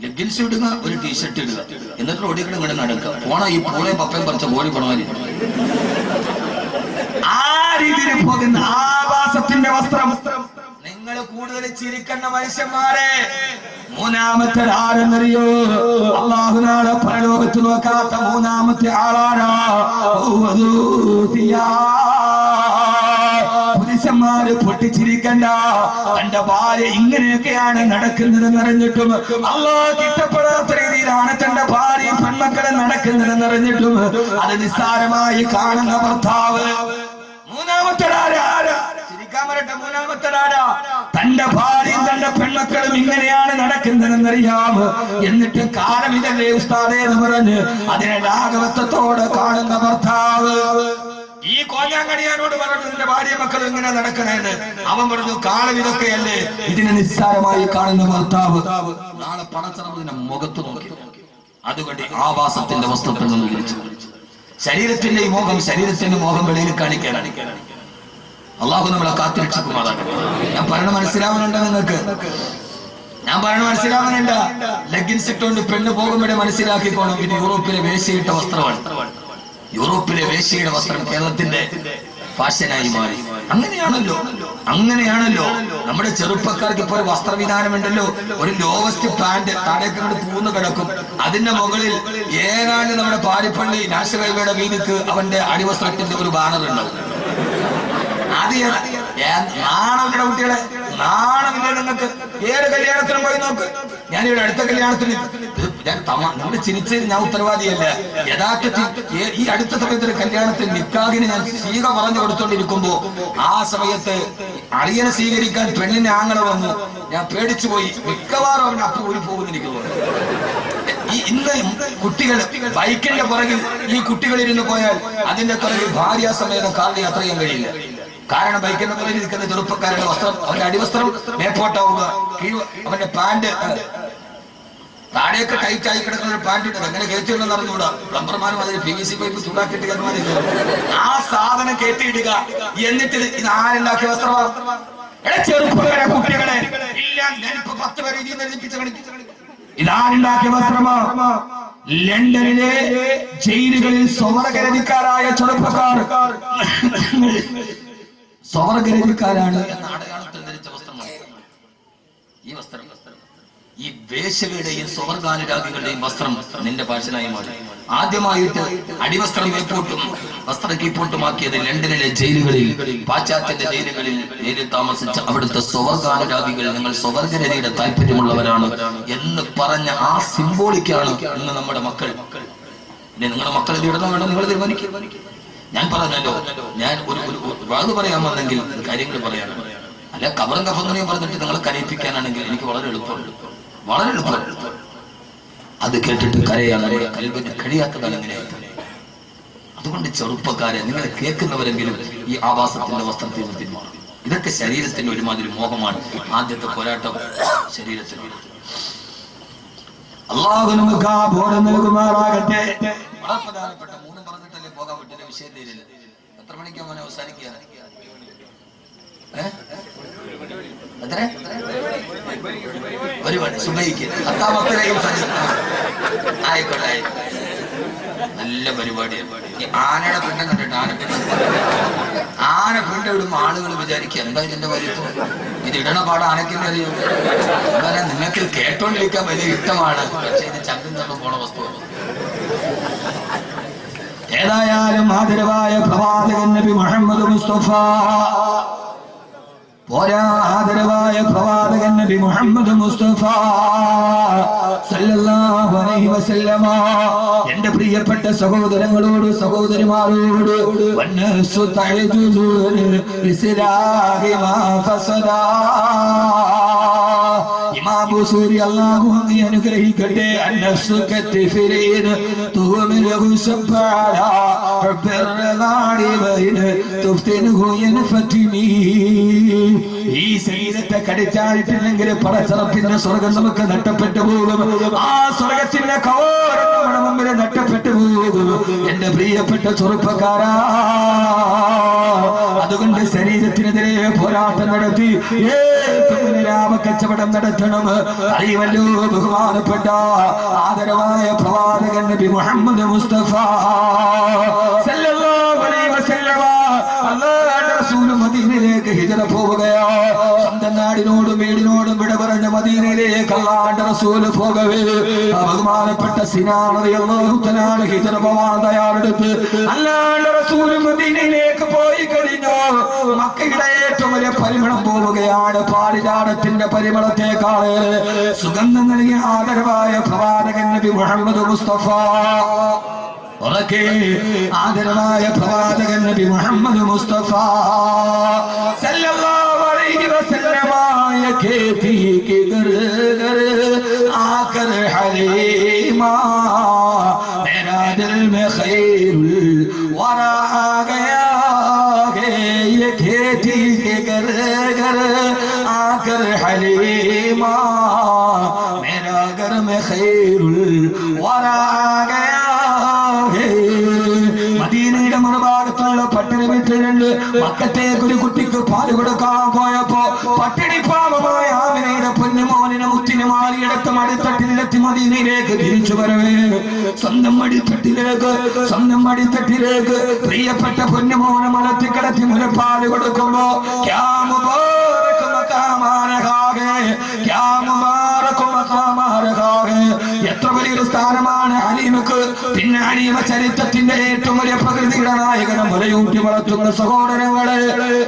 ലെഗിൻസ് ഇടുക, ഒരു ടീഷർട്ട് ഇടുക, എന്നിട്ട് റോഡിൽ കൂടെ ഇങ്ങനെ നടക്കുക. പോണ ഈ പൂളയും പപ്പയും പറിച്ച കോഴി പണമാരി ആ രീതിയിൽ പോകുന്ന ആവാസത്തിന്റെ വസ്ത്രം. നിങ്ങൾ കൂടുതൽ ചിരിക്കുന്ന മനുഷ്യന്മാരെ. മൂന്നാമത്തെ ആരെന്നറിയോ? അള്ളാഹു നാളെ പരലോകത്ത് നോക്കാത്ത മൂന്നാമത്തെ ആളാണ് പുരുഷന്മാര്. പൊട്ടിച്ചിരിക്കണ്ട. തന്റെ ഭാര്യ ഇങ്ങനെയൊക്കെയാണ് നടക്കുന്നതെന്ന് അറിഞ്ഞിട്ടും, അള്ളാഹ് ഇഷ്ടപ്പെടാത്ത രീതിയിലാണ് തന്റെ ഭാര്യ പെൺമക്കളെ നടക്കുന്നതെന്ന് അറിഞ്ഞിട്ടും അത് നിസ്സാരമായി കാണുന്ന ഭർത്താവ്. മൂന്നാമത്തെ ചിരിക്കാൻ വരട്ടെ. മൂന്നാമത്തെ തന്റെ ഭാര്യയും തന്റെ പെൺമക്കളും ഇങ്ങനെയാണ് നടക്കുന്നതെന്നറിയാം. എന്നിട്ട് കാലം ഇതല്ലേ ഉസ്താദേ എന്ന് പറഞ്ഞ് അതിനെ ലാഘവത്വത്തോടെ കാണുന്ന ഭർത്താവ്. ഈ കോഞ്ഞാങ്കടിയാനോട് പറഞ്ഞു നിന്റെ ഭാര്യ മക്കൾ ഇങ്ങനെ നടക്കണേന്ന്. അവൻ പറഞ്ഞു കാലം ഇതൊക്കെയല്ലേ. ഇതിനെ നിസ്സാരമായി കാണുന്ന ഭർത്താവ് നാളെ പണച്ചറവിന്റെ മുഖത്ത് നോക്കി. അതുകൊണ്ട് ആവാസത്തിന്റെ വസ്ത്രത്തിൽ നിന്ന് വിളിച്ചു. ശരീരത്തിന്റെ ഈ മോഹം, ശരീരത്തിന്റെ മോഹം വെളിയിൽ കാണിക്കാനാണ്. അള്ളാഹു നമ്മളെ കാത്തിരക്ഷിക്കുമാറാകട്ടെ. ഞാൻ പറയണ മനസ്സിലാവുന്നുണ്ടോ നിങ്ങൾക്ക്? ഞാൻ പറയണ മനസ്സിലാവുന്നുണ്ട? ലെഗിൻസ് ഇട്ടുകൊണ്ട് പെണ്ണ് പോകുമ്പോഴേ മനസ്സിലാക്കിക്കോണം ഇത് യൂറോപ്പിലെ വേശ്യയിട്ട വസ്ത്രമാണ്. യൂറോപ്പിലെ വേശ്യയുടെ വസ്ത്രം കേരളത്തിന്റെ ഫാഷനായി മാറി. അങ്ങനെയാണല്ലോ നമ്മുടെ ചെറുപ്പക്കാർക്ക് ഇപ്പൊ ഒരു വസ്ത്രവിധാനമുണ്ടല്ലോ. ഒരു ലോവസ്റ്റ് പാന്റ് താഴേക്ക് കൊണ്ട് പൂന്ന് കിടക്കും. അതിന്റെ മുകളിൽ ഏതാണ്ട് നമ്മുടെ പാരിപ്പള്ളി നാഷണൽ ഹൈവേയുടെ വീതിക്ക് അവന്റെ അടിവസ്ത്രത്തിന്റെ ഒരു ബാനർ ഉണ്ടാവും. അത് നാണമില്ല കുട്ടികളെ, നാണമില്ല നിങ്ങൾക്ക്. ഏത് കല്യാണത്തിനും പോയി നോക്ക്. ഞാനിവിടെ അടുത്ത കല്യാണത്തിന് നമ്മൾ ചിരിച്ച് ഞാൻ ഉത്തരവാദിയല്ല. യഥാർത്ഥത്തിൽ ഈ അടുത്ത സമയത്ത് കല്യാണത്തിൽ നിക്കാഹിന് ഞാൻ സ്വീക പറഞ്ഞു കൊടുത്തോണ്ടിരിക്കുമ്പോ ആ സമയത്ത് അളിയനെ സ്വീകരിക്കാൻ പെണ്ണിന്റെ ആങ്ങളെ വന്നു. ഞാൻ പേടിച്ചു പോയി. മിക്കവാറും അവന്റെ അപ്പ ഊരി പോകുന്നിരിക്കുന്നു. ഇന്ന് കുട്ടികൾ ബൈക്കിന്റെ പുറകിൽ ഈ കുട്ടികൾ ഇരുന്ന് പോയാൽ അതിന്റെ പുറകിൽ ഭാര്യാസമേതം കാറിന് യാത്ര ചെയ്യാൻ കഴിയില്ല. കാരണം ബൈക്കിന്റെ പുറകിൽ നിൽക്കുന്ന ചെറുപ്പക്കാരുടെ വസ്ത്രം, അവന്റെ അടിവസ്ത്രം മേപ്പോട്ടാവുക, അവന്റെ പാന്റ് താഴെയൊക്കെ ടൈറ്റ് ആയി കിടക്കുന്ന ഒരു പാന്റ് ഇട്ടത് എങ്ങനെ കയറ്റിയിടുന്ന അറിഞ്ഞുകൂടാ. പ്ലംബർമാരും അതിന് PVC പൈപ്പ് ചൂടാക്കിയിട്ട് ആ സാധനം കയറ്റിയിടുക. എന്നിട്ട് ഇത് ആരുണ്ടാക്കിയ വസ്ത്രമാണ്? ചെറുപ്പക്കാരെ കുട്ടികളെ ഇല്ല, ഞാനിപ്പോ 10 പേരെ ഇതിൽ നിന്ന് എഴുതിപ്പിച്ച് കളിപ്പിച്ചു. ഇതാരുണ്ടാക്കിയ വസ്ത്രമാണ്? ലണ്ടനിലെ ജയിലുകളിൽ സ്വർഗരതിക്കാരായ ചെറുപ്പക്കാർ സ്വർഗരതിക്കാരാണ് എന്ന അടയാളത്തിൽ ധരിച്ച വസ്ത്രമാണ് ഈ വസ്ത്രം. ഈ വേശ്യകളുടെയും സ്വർഗാനുരാഗികളുടെയും വസ്ത്രം നിന്റെ ഫാഷനായി മാറി. ആദ്യമായിട്ട് അടിവസ്ത്രം മേപ്പോട്ടും വസ്ത്രം കീപ്പോട്ടുമാക്കിയത് ലണ്ടനിലെ ജയിലുകളിൽ, പാശ്ചാത്യന്റെ ജയിലിൽ താമസിച്ച അവിടുത്തെ സ്വർഗാനുരാഗികൾ നിങ്ങൾ സ്വർഗരതിയുടെ താല്പര്യമുള്ളവരാണ് എന്ന് പറഞ്ഞ ആ സിംബോളിക്കാണ് ഇന്ന് നമ്മുടെ മക്കൾ. ഇനി നിങ്ങളുടെ മക്കൾ ഇത് ഇടണോ വേണോ നിങ്ങൾ തീരുമാനിക്കും. ഞാൻ പറഞ്ഞല്ലോ, ഞാൻ ഒരു വാത് പറയാൻ വന്നെങ്കിൽ കാര്യങ്ങൾ പറയാനാണ്. അല്ല കബറും കഫങ്ങനെയും പറഞ്ഞിട്ട് നിങ്ങളെ കരയിപ്പിക്കാനാണെങ്കിൽ എനിക്ക് വളരെ എളുപ്പമുണ്ട്. അത് കേട്ടിട്ട് കരയാൻ നമ്മുടെ കൽബിന് കഴിയാത്തതാണ്. എങ്ങനെ അതുകൊണ്ട് ചെറുപ്പക്കാരെ, നിങ്ങൾ കേൾക്കുന്നവരെങ്കിലും ഈ ആവാസത്തിന്റെ വസ്ത്രത്തിൽ നിന്ന് പിന്മാറും. ഇതൊക്കെ ശരീരത്തിന് ഒരുമാതിരി മോഹമാണ്. ആദ്യത്തെ പോരാട്ടം ശരീരത്തിനോട്. അള്ളാഹു നമുക്ക് ആ ബോധം നൽകുമാറാകട്ടെ. വളരെ പ്രധാനപ്പെട്ട 3 പറഞ്ഞിട്ടല്ലേ പോകാൻ പറ്റില്ല. വിഷയം തീരില്ല. എത്ര മണിക്കാ മോനെ അവസാനിക്കുക? എത്ര? 1 മണി സുബഹിക്ക്. 10-ാമത്തിലെയും ആയിക്കോട്ടെ. നല്ല പരിപാടിയാണ്. ഈ ആനയുടെ പിണ്ടം കണ്ടിട്ട് ആനപ്പിണ്ട ഇടുമ്പോ ആളുകൾ വിചാരിക്കുക എന്താ ഇതിന്റെ വലിപ്പം, ഇത് ഇടണ പാട് ആനക്കിന്റെ അറിയോ? എന്നാലും നിങ്ങൾക്ക് കേട്ടോണ്ടിരിക്കാൻ വലിയ ഇഷ്ടമാണ്, പക്ഷെ ഇത് ചങ്കും തള്ളും പോണ വസ്തുവാണ്. ഏതായാലും ആദരവായ പ്രവാചകൻ നബി മുഹമ്മദ് മുസ്തഫ പോരാ, ആദരവായ പ്രവാചകൻ നബി മുഹമ്മദ് മുസ്തഫ സല്ലല്ലാഹു അലൈഹി വസല്ലമ എന്റെ പ്രിയപ്പെട്ട സഹോദരങ്ങളോട് സഹോദരിമാരോട് വന്നസു തഅജുദുൻ ഇസ്ലാഹി മാ ഫസദാ. ഇമാം ബുസൂരി അല്ലാഹു അങ്ങേ അനുഗ്രഹിക്കട്ടെ. അന്നസു കത്തിഫിരീൻ തുമിലഹു സബ്ബാല റബ്ബിർദാനി ബൈന തുഫ്തിനുഹു യൻഫതിമി. ഈ ശരീരത്തെ കടിച്ചായിട്ടില്ലെങ്കിൽ പടച്ചറപ്പിന്റെ സ്വർഗം നമുക്ക് നഷ്ടപ്പെട്ടു പോകും. ആ സ്വർഗത്തിന്റെ കവാടം നമ്മുടെ മുമ്പിൽ നഷ്ടപ്പെട്ടു പോകും. എന്റെ പ്രിയപ്പെട്ട ചെറുപ്പക്കാരാ, അതുകൊണ്ട് ശരീരത്തിനെതിരെ പോരാട്ടം നടത്തി കച്ചവടം നടത്തണം. അറിയുമല്ലോ ബഹുമാനപ്പെട്ട ആദരവായ പ്രവാചകൻ നബി മുഹമ്മദ് മുസ്തഫ സല്ലല്ലാഹു അലൈഹി വസല്ലമ അല്ലാഹുവിന്റെ റസൂൽ മദീനയിലേക്ക് ഹിജ്റ പോവുകയോ. സ്വന്തം നാടിനോടും വീടിനോടും വിട പറഞ്ഞ മദീനയിലേക്ക് അല്ലാഹുവിന്റെ റസൂൽ പോകവേ ബഹുമാനപ്പെട്ട സിനാൻ റളിയല്ലാഹു തആല ഹിജ്റ പോവാൻ തയ്യാറെടുത്ത് അല്ലാഹുവിന്റെ റസൂൽ മദീനയിലേക്ക് പോയി കഴിഞ്ഞു. മക്കയുടെ ഏറ്റവും വലിയ പരിമളം പോവുകയാണ്. പാരിജാതത്തിന്റെ പരിമളത്തെക്കാൾ സുഗന്ധം നൽകിയ ആദരവായ പ്രവാചകൻ നബി മുഹമ്മദ് മുസ്തഫ ആദരവായ പ്രവാചകൻ നബി മുഹമ്മദ് മുസ്തഫ സല്ലല്ലാഹു അലൈഹി വസല്ലമ खेती के घर घर आकर हलीमा मेरा दिल में खैरुल वरा आ गया है. ये खेती के घर घर आकर हलीमा मेरा घर में खैरुल वरा आ गया. മദീനയുടെ മറുഭാഗത്തുള്ള പട്ടിണി വീട്ടിലുണ്ട്. മക്കത്തേക്ക് ഒരു കുട്ടിക്ക് പാല് കൊടുക്കാൻ പോയപ്പോ പട്ടിണി പാപമായ ആമിനയുടെ പൊന്നുമോനിനെ മുത്തിനെ മാറിയെടുത്ത് മടിത്തട്ടിലെത്തി മദീനയിലേക്ക് തിരിച്ചു വരവേ സ്വന്തം മടിത്തട്ടിലേക്ക് പ്രിയപ്പെട്ട പൊന്നുമോനെ മലത്തിക്കിടത്തി മുലപ്പാല് കൊടുക്കുമ്പോ എത്ര വലിയൊരു സ്ഥാനമാണ് ഹലീമക്ക്. പിന്നെ ഹലീമ ചരിത്രത്തിന്റെ ഏറ്റവും വലിയ പ്രകൃതിയുടെ നായകനെ മുലയൂട്ടി വളർത്തുന്ന സഹോദരങ്ങളെ,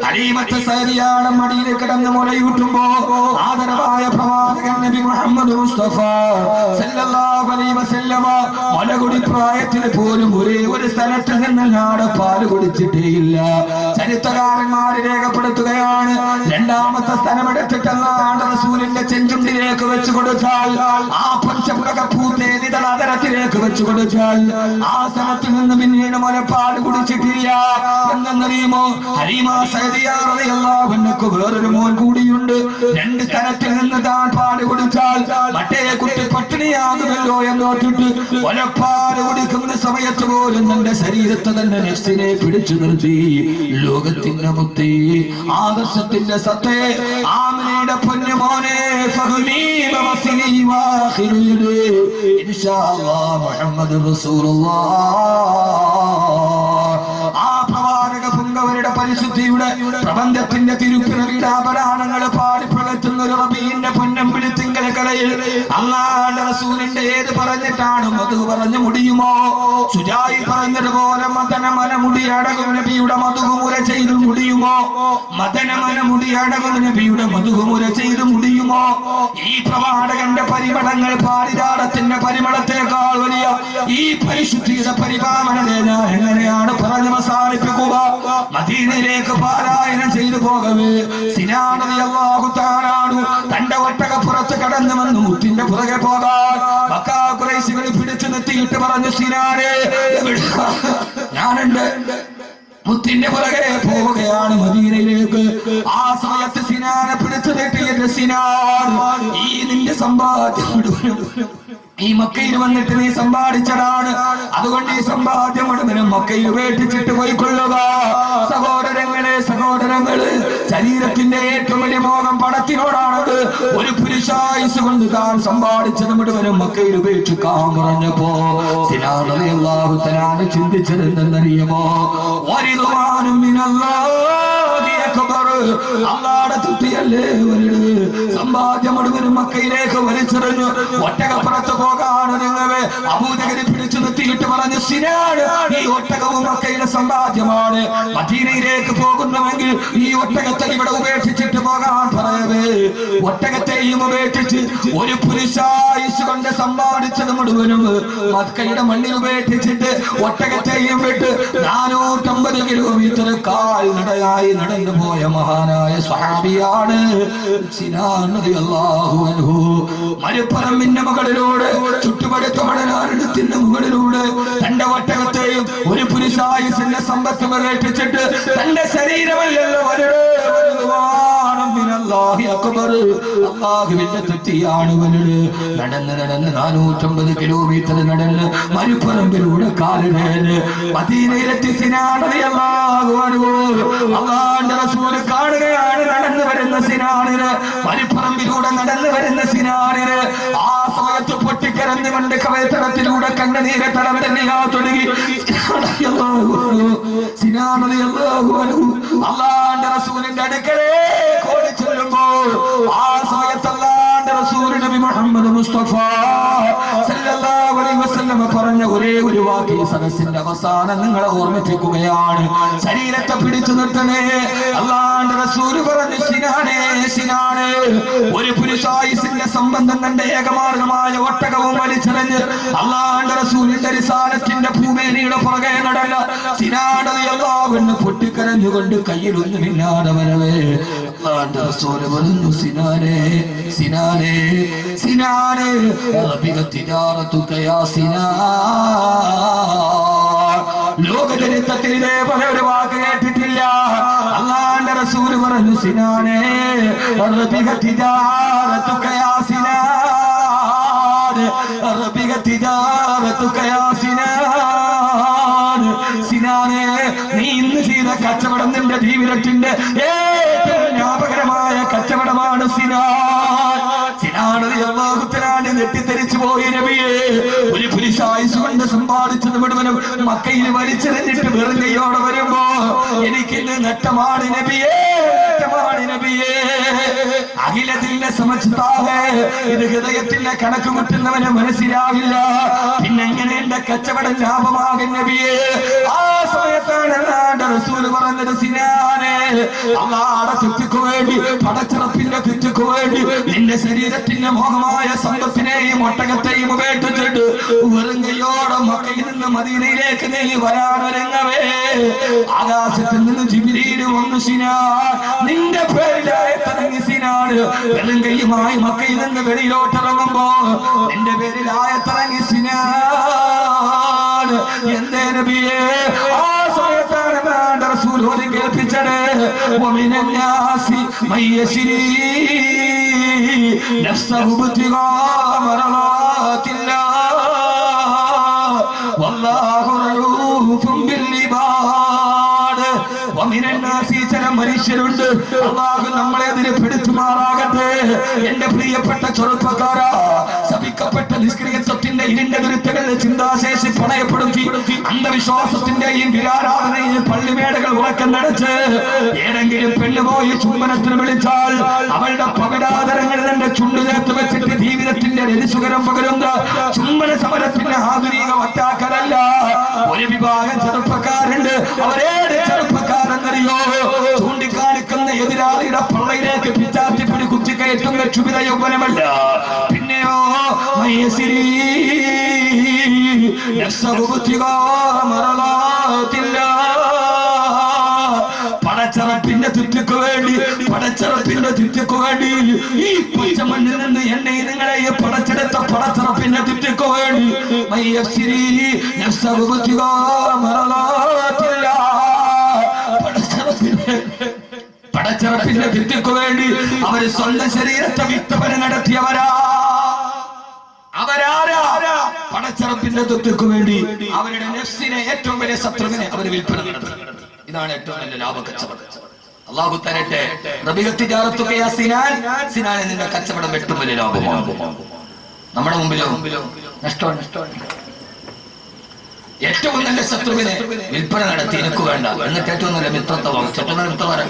ഹലീമത്തെ സരിയാണ് മടിയിൽ കിടന്ന് മുലയൂട്ടുമ്പോ ആദരവായ പ്രവാചകൻ നബി മുഹമ്മദ് മുസ്തഫ സല്ലല്ലാഹു അലൈഹി വസല്ലമ മുലകുടി പ്രായത്തിൽ പോലും ഒരേ ഒരു സ്ഥലത്ത് നിന്നല്ലാതെ പാല് കുടിച്ചിട്ടേയില്ല. ചരിത്രകാരന്മാര് രേഖപ്പെടുത്തുകയാണ്. രണ്ടാമത്തെ സ്ഥലമെടുത്തിട്ടല്ലാണ്ട് റസൂലിന്റെ ചെഞ്ചുണ്ടിലേക്ക് വെച്ചു കൊടുത്താൽ, ആ പഞ്ചപുരകപ്പൂത്തേതിതരത്തിലേക്ക് വെച്ചു കൊടുത്താൽ ആ സ്ഥലത്ത് നിന്ന് പിന്നീട് മുലപ്പാട് കുടിച്ചിട്ടില്ല. എന്നറിയുമോ? ഹലീമ സഅദിയ്യ റളിയല്ലാഹു അൻഹു വേറൊരു മോൻ കൂടിയുണ്ട്. 2 സ്ഥലത്തിൽ നിന്ന് താൻ പാല് കുടിച്ചാൽ മറ്റേ കുട്ടി പട്ടിണിയാകുമല്ലോ എന്നോട്ടിട്ട് മുലപ്പാട് കുടിക്കുന്ന സമയത്ത് പോലും തന്റെ ശരീരത്തെ തന്നെ നെഫ്സിനെ പിടിച്ചു നിർത്തി. ലോകത്തിന്റെ മുത്തേ ആദർശത്തിന്റെ സത്തേ ആമിനയുടെ പൊന്നുമോനെ മുഹമ്മദ് റസൂലുള്ളാഹ്. ആ പ്രവാചക പുങ്കവരുടെ പരിശുദ്ധിയുടെ പ്രബന്ധത്തിന്റെ തിരുപ്പിറവിയുടെ ആഭരണങ്ങൾ പാടിപ്പകറ്റുന്ന ഒരു റബീന്റെ പൊന്നമ്പിളി തിങ്കൾ കലയിൽ അല്ലാഹുവിന്റെ റസൂലിന്റെ ഏത് പറഞ്ഞിട്ടാണ് മധു പറഞ്ഞു മുടിയുമോ? സുജായി പറഞ്ഞതുപോലെ മദനമന മുടി അടകും നബിയുടെ മധുകുമുര ചെയ്തു മുടിയുമോ? മദനമന മുടി അടകും നബിയുടെ മധുകുമുര ചെയ്തു മുടിയുമോ? ഈ പ്രവാചകന്റെ പരിമളങ്ങൾ പാരിജാതത്തിന്റെ പരിമളത്തെക്കാൾ വലിയ ഈ പരിശുദ്ധിയുടെ പരിപാലനത്തെ ഞാൻ എങ്ങനെയാണ് പറഞ്ഞ് അവസാനിപ്പിക്കുക? മദീനയിലേക്ക് പാരായണം ചെയ്തു പോകവേ സിനാൻ റളിയല്ലാഹു തആല തന്റെ ഒട്ടകപ്പുറത്ത് കടന്നു വന്നു മുത്തിന്റെ പുറകെ പോകാൻ മക്കാ ഖുറൈശികൾ പിടിച്ചു നിർത്തിയിട്ട് പറഞ്ഞു, സിനാനെ ഞാനുണ്ട്. മുത്തിന്റെ പുറകെ പോവുകയാണ് മദീനയിലേക്ക്. ആ സമയത്ത് സിനാനെ പിടിച്ചു നിർത്തിയിട്ട്, സിനാൻ, ഈ നിന്റെ സമ്പാദ്യം മുഴുവനും ഈ മക്കയിൽ വന്നിട്ട് നീ സമ്പാദിച്ചതാണ്. അതുകൊണ്ട് ഈ സമ്പാദ്യം മുഴുവനും മക്കയിൽ ഉപേക്ഷിച്ചിട്ട് പോയിക്കൊള്ളുക. സഹോദരങ്ങള്, ശരീരത്തിന്റെ ഏറ്റവും വലിയ മോഹം പണത്തിനോടാണത്. ഒരു പുരുഷായുസ് കൊണ്ട് താൻ സമ്പാദിച്ചത് മുഴുവനും മക്കയിൽ ഉപേക്ഷിക്കാൻ പറഞ്ഞപ്പോ സിനാൻ റളിയല്ലാഹു തആല ചിന്തിച്ചത് എന്തെന്നറിയുമോ? അല്ലാഹുവിന്റെ തൃപ്തിയല്ലേ വലുത്. സമ്പാദ്യം മുഴുവനും മക്കയിലേക്ക് വലിച്ചെറിഞ്ഞു. ഒട്ടകപ്പുറത്ത് പോകാൻ ഒരുങ്ങവേ അബൂജഹൽ പിടിച്ചു നിർത്തിയിട്ട് പറഞ്ഞു, സിനാൻ, ഈ ഒട്ടകവും മക്കയുടെ സമ്പാദ്യമാണ്. മദീനയിലേക്ക് പോകുന്നുവെങ്കിൽ ഈ ഒട്ടകത്തെ ഇവിടെ ഉപേക്ഷിച്ചിട്ട് പോകാൻ പറയവേ ഒട്ടകത്തെയും ഉപേക്ഷിച്ച് ഒരു പുരുഷായുസ് കൊണ്ട് സമ്പാദിച്ചത് മുഴുവനും മക്കയുടെ മണ്ണിൽ ഉപേക്ഷിച്ചിട്ട് ഒട്ടകത്തെയും വിട്ട് 450 കിലോമീറ്റർ കാൽനടയായി നടന്നു പോയ മഹാനായ സ്വഹാബിയാണ് സിനാൻ റളിയല്ലാഹു അൻഹു. മരുപ്പറമ്പിന്റെ മുകളിലൂടെ, ചുറ്റുപടുത്ത മണലാരണ്യത്തിന്റെ മുകളിലൂടെ തന്റെ ഒട്ടകത്തെയും ഒരു പുരുഷായുസിന്റെ സമ്പത്ത് ഉപേക്ഷിച്ചിട്ട് തന്റെ ശരീരമല്ലല്ലോ അല്ലാഹുവിന്റെ തൃപ്തിയാണ് വലുത്. നടന്ന് 450 കിലോമീറ്റർ നടന്ന് മരുപ്പറമ്പിലൂടെ കാലിടേന് മദീനയിലെത്തി സിനാൻ റളിയല്ലാഹു അൻഹു. അല്ലാഹുവിന്റെ റസൂൽ കാണുകയാണ് നടന്നു വരുന്ന സിനാനിന്, മരുപ്പറമ്പിലൂടെ നടന്നു വരുന്ന സിനാനിന്. ആ സമയത്ത് പൊട്ടിക്കരഞ്ഞുകൊണ്ട് കവയത്തടത്തിലൂടെ കണ്ണുനീരെ തടം തന്നെയാ തുടങ്ങി സിനാൻ റളിയല്ലാഹു അൻഹു അല്ലാഹുവിന്റെ റസൂലിന്റെ അടുക്കലേക്ക് ഓടി ചെല്ലുമ്പോൾ ആ സമയത്ത് അല്ലാഹുവിന്റെ റസൂൽ നബി മുഹമ്മദ് മുസ്തഫ സല്ലല്ലാഹു അലൈഹി വസല്ലം പറഞ്ഞ ഒരേ ഒരു വാക്ക് ഈ സദസ്സിന്റെ അവസാനം നിങ്ങളെ ഓർമ്മിപ്പിക്കുകയാണ്. ശരീരത്തെ പിടിച്ചു നിർത്തണേ. അല്ലാഹുവിന്റെ റസൂൽ പറഞ്ഞു, സിനാനെ, സിനാനെ, ഒരു പുരുഷായുസിന്റെ സംബന്ധം തന്റെ ഏകമാർഗമായ ഒട്ടകവും വലിച്ചെറിഞ്ഞ് അല്ലാഹുവിന്റെ റസൂലിന്റെ റിസാലത്തിന്റെ ഭൂമേനിയുടെ പുറകെ നടന്ന സിനാൻ റളിയല്ലാഹു അൻഹു പൊട്ടിക്കരഞ്ഞുകൊണ്ട് കയ്യിലൊന്നുമില്ലാതെ വരവേ അല്ലാഹുവിന്റെ റസൂൽ പറഞ്ഞു, സിനാനെ, സിനാനെ, സിനാനെ, തിജാറത്തുക യാ സിനാൻ. ലോകചരിത്രത്തിൽ ഇതേപോലെ ഒരു വാക്ക് കേട്ടിട്ടില്ല. അല്ലാഹുവിന്റെ റസൂൽ പറഞ്ഞു, സിനാനെ, തിജാറത്തുക യാ സിനാൻ, തിജാറത്തുക യാ സിനാൻ. സിനാനെ, നീ ഇന്ന് ചെയ്ത കച്ചവടം നിന്റെ ജീവിതത്തിന്റെ ഏറ്റവും ലാഭകരമായ കച്ചവടമാണ് സിനാൻ. സിനാൻ റളിയല്ലാഹു തആല നെട്ടിത്തെറിച്ചു പോയി നബിയെ. ഒരു പുരുഷായുസ് കൊണ്ട് സമ്പാദിച്ചത് മുഴുവനും മക്കയിൽ വലിച്ചെറിഞ്ഞിട്ട് വെറും കൈയോടെ വരുമ്പോ എനിക്കിന്ന് നഷ്ടമാണ് നബിയെ, നഷ്ടമാണ് നബിയെ. അഖിലത്തിന്റെ സമസ്താവേ, ഇത് ഹൃദയത്തിന്റെ കണക്ക് മുട്ടുന്നവന് മനസ്സിലാവില്ല. പിന്നെങ്ങനെ എന്റെ കച്ചവടം ലാഭമാകും നബിയെ? ആ സമയത്താണ് അല്ലാഹുവിന്റെ റസൂൽ പറഞ്ഞത്, സിനാനെ, അല്ലാഹുവിന്റെ തൃപ്തിക്ക് വേണ്ടി, പടച്ചിറപ്പിന്റെ തൃപ്തിക്ക് വേണ്ടി നിന്റെ ശരീരത്തിന്റെ മോഹമായ സമ്പത്തിനെയും ഒട്ടകത്തെയും ഉപേക്ഷിച്ചിട്ട് വെറും കൈയോടെ മക്കയിൽ നിന്ന് മദീനയിലേക്ക് നീ വരാനൊരുങ്ങവേ ആകാശത്തിൽ നിന്ന് ജിബ്രീൽ വന്നു, സിനാൻ, നിന്റെ പേരിലായത്തിറങ്ങി സിനാൻ. വെറും കൈയുമായി മക്കയിൽ നിന്ന് വെളിയിലോട്ടിറങ്ങുമ്പോ നിന്റെ പേരിലായത്തിറങ്ങി സിനാൻ. എന്തേ നബിയെ? ആ സമയത്താണ് റസൂൽ ഓതി കേൾപ്പിച്ചത്, വമിനൻ നാസി മയ്യശ്രീ നഫ്സഹു ഇബ്തിഗാ മർളാത്തില്ലാഹ് വല്ലാഹു റഊഫുൻ ബിൽ ഇബാദ്. വമിനൻ നാസി, ചില മനുഷ്യരുണ്ട്, അല്ലാഹു നമ്മളെ അതിനെ പെടുത്തുമാറാകട്ടെ. എന്റെ പ്രിയപ്പെട്ട ചെറുപ്പക്കാരാ, ശപിക്കപ്പെട്ട നിഷ്ക്രിയത്വത്തിന്റെ ഇരുണ്ട ദുരിതങ്ങളുടെ ചിന്താശേഷി പണയപ്പെടുത്തി അന്ധവിശ്വാസത്തിന്റെയും വിരാരാധനയും പള്ളിമേടകൾ ഉറക്കം നടച്ച് ഏതെങ്കിലും പെണ്ണുപോയി ചുംബനത്തിന് വിളിച്ചാൽ അവളുടെ പവിടാതരങ്ങളിൽ എന്റെ ചുണ്ടു ചേർത്ത് വെച്ചിട്ട് ജീവിതത്തിന്റെ രതിസുകരം പകരുന്ന ചുംബന സമരത്തിന്റെ ആധുനിക വറ്റാക്കലല്ല. ഒരു വിഭാഗം ചെറുപ്പക്കാരുണ്ട്, അവരേത് ചെറുപ്പക്കാരെന്നറിയോ? ചൂണ്ടിക്കാണിക്കുന്ന എതിരാളിയുടെ പള്ളയിലേക്ക് പിച്ചാത്തിപ്പിടി കുത്തിക്കയറ്റുന്ന ക്ഷുഭിത യൗവനമല്ല, പിന്നെയോ പടച്ചറപ്പിന്റെ തുറ്റക്ക് വേണ്ടി, പടച്ചറപ്പിന്റെ തുറ്റക്ക് വേണ്ടി, ഈ പച്ചമണ്ണിൽ നിന്ന് എന്നെ നിങ്ങളെ പടച്ചെടുത്ത പടച്ചറപ്പിന്റെ തുറ്റക്ക് വേണ്ടി പടച്ചറപ്പിന്റെ തുറ്റക്ക് വേണ്ടി അവര് സ്വന്തം ശരീരത്തെ വിൽപ്പന നടത്തിയവരാ. അവരാരാ? പടച്ചറപ്പിന്റെ തുറ്റക്ക് വേണ്ടി അവരുടെ നഫ്സിനെ, ഏറ്റവും വലിയ ശത്രുവിനെ അവർ വിൽപ്പന നടത്തി. ഇതാണ് ഏറ്റവും വലിയ ലാഭക്കച്ചവടം. അല്ലാഹു തരട്ടെ. സിനാൻ നിന്റെ കച്ചവടം ഏറ്റവും വലിയ ലാഭമാണ്. നമ്മുടെ മുമ്പിലോ നഷ്ടമാണ്. ഏറ്റവും നല്ല ശത്രുവിനെ വിൽപ്പന നടത്തി എനിക്ക് വേണ്ട, എന്നിട്ട് ഏറ്റവും നല്ല മിത്രത്തെ വാങ്ങിച്ചു. ഏറ്റവും നല്ല മിത്രമാരാ?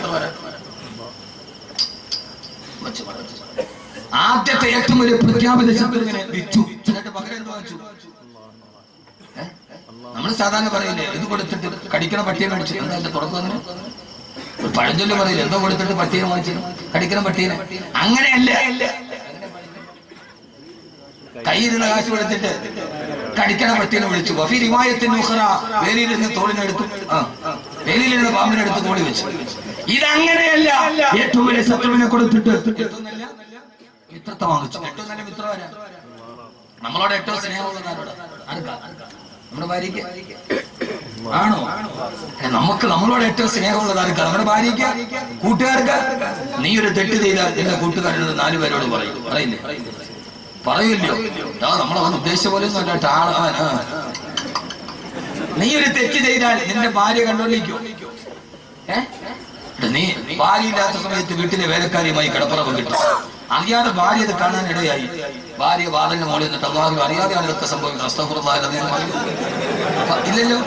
ആദ്യത്തെ ഏറ്റവും വലിയ പ്രഖ്യാപിത ശത്രുവിനെ വിറ്റു, എന്നിട്ട് പകരം എന്ത് വാങ്ങിച്ചു? നമ്മൾ സാധാരണ പറയില്ലേ, ഇത് കൊടുത്തിട്ട് കടിക്കണ പട്ടിയെ മേടിച്ചു. എന്താ എന്റെ തുടക്കം? അങ്ങനെ പഴഞ്ചൊല്ലി പറയില്ല, എന്തോ കൊടുത്തിട്ട് പട്ടിയെ വാങ്ങിച്ചു, കടിക്കണ പട്ടീനെ. അങ്ങനെയല്ല. കയ്യിലുള്ള കാശ് കൊടുത്തിട്ട് കടിക്കണ പട്ടീനെ വിളിച്ചു. വഫി റിവായത്തിന് വേലിയിൽ നിന്ന് തോളിനെടുത്തു, വേലിയിൽ നിന്ന് പാമ്പിനെടുത്ത് തോളി വെച്ചു. ഇതങ്ങനെയല്ല. ഏറ്റവും വലിയ ശത്രുവിനെ കൊടുത്തിട്ട് മിത്രത്തെ വാങ്ങിച്ചു. ഏറ്റവും നല്ല മിത്രമാരാ? നമ്മളോട് ഏറ്റവും സ്നേഹമുള്ളതാരോട്? നമ്മുടെ ഭാര്യയ്ക്ക് ആണോ? നമുക്ക് നമ്മളോട് ഏറ്റവും സ്നേഹമുള്ളത് ആർക്കാ? നമ്മുടെ ഭാര്യയ്ക്ക്, കൂട്ടുകാർക്ക്. നീ ഒരു തെറ്റ് ചെയ്താൽ നിന്റെ കൂട്ടുകാരോട് 4 പേരോട് പറയും, പറയില്ലേ? പറയില്ലോ. നമ്മളവൻ ഉദ്ദേശിച്ച പോലെ ഒന്നും അല്ല. നീ ഒരു തെറ്റ് ചെയ്താൽ നിന്റെ ഭാര്യ കണ്ടോണ്ടിരിക്കോ? നീ ഭാര്യയില്ലാത്ത സമയത്ത് വീട്ടിലെ വേലക്കാരിയുമായി കിടപ്പുറം കിട്ടും. അറിയാതെ ഭാര്യ അത് കാണാനിടയായി. ഭാര്യ വാതിലിന്റെ മുകളിൽ നിന്നിട്ട് അല്ലാഹു അറിയാതെയാണ് ഇതൊക്കെ സംഭവിക്കുന്നത്. അസ്തഗ്ഫിറുല്ലാഹ് ഇല്ലല്ലോ.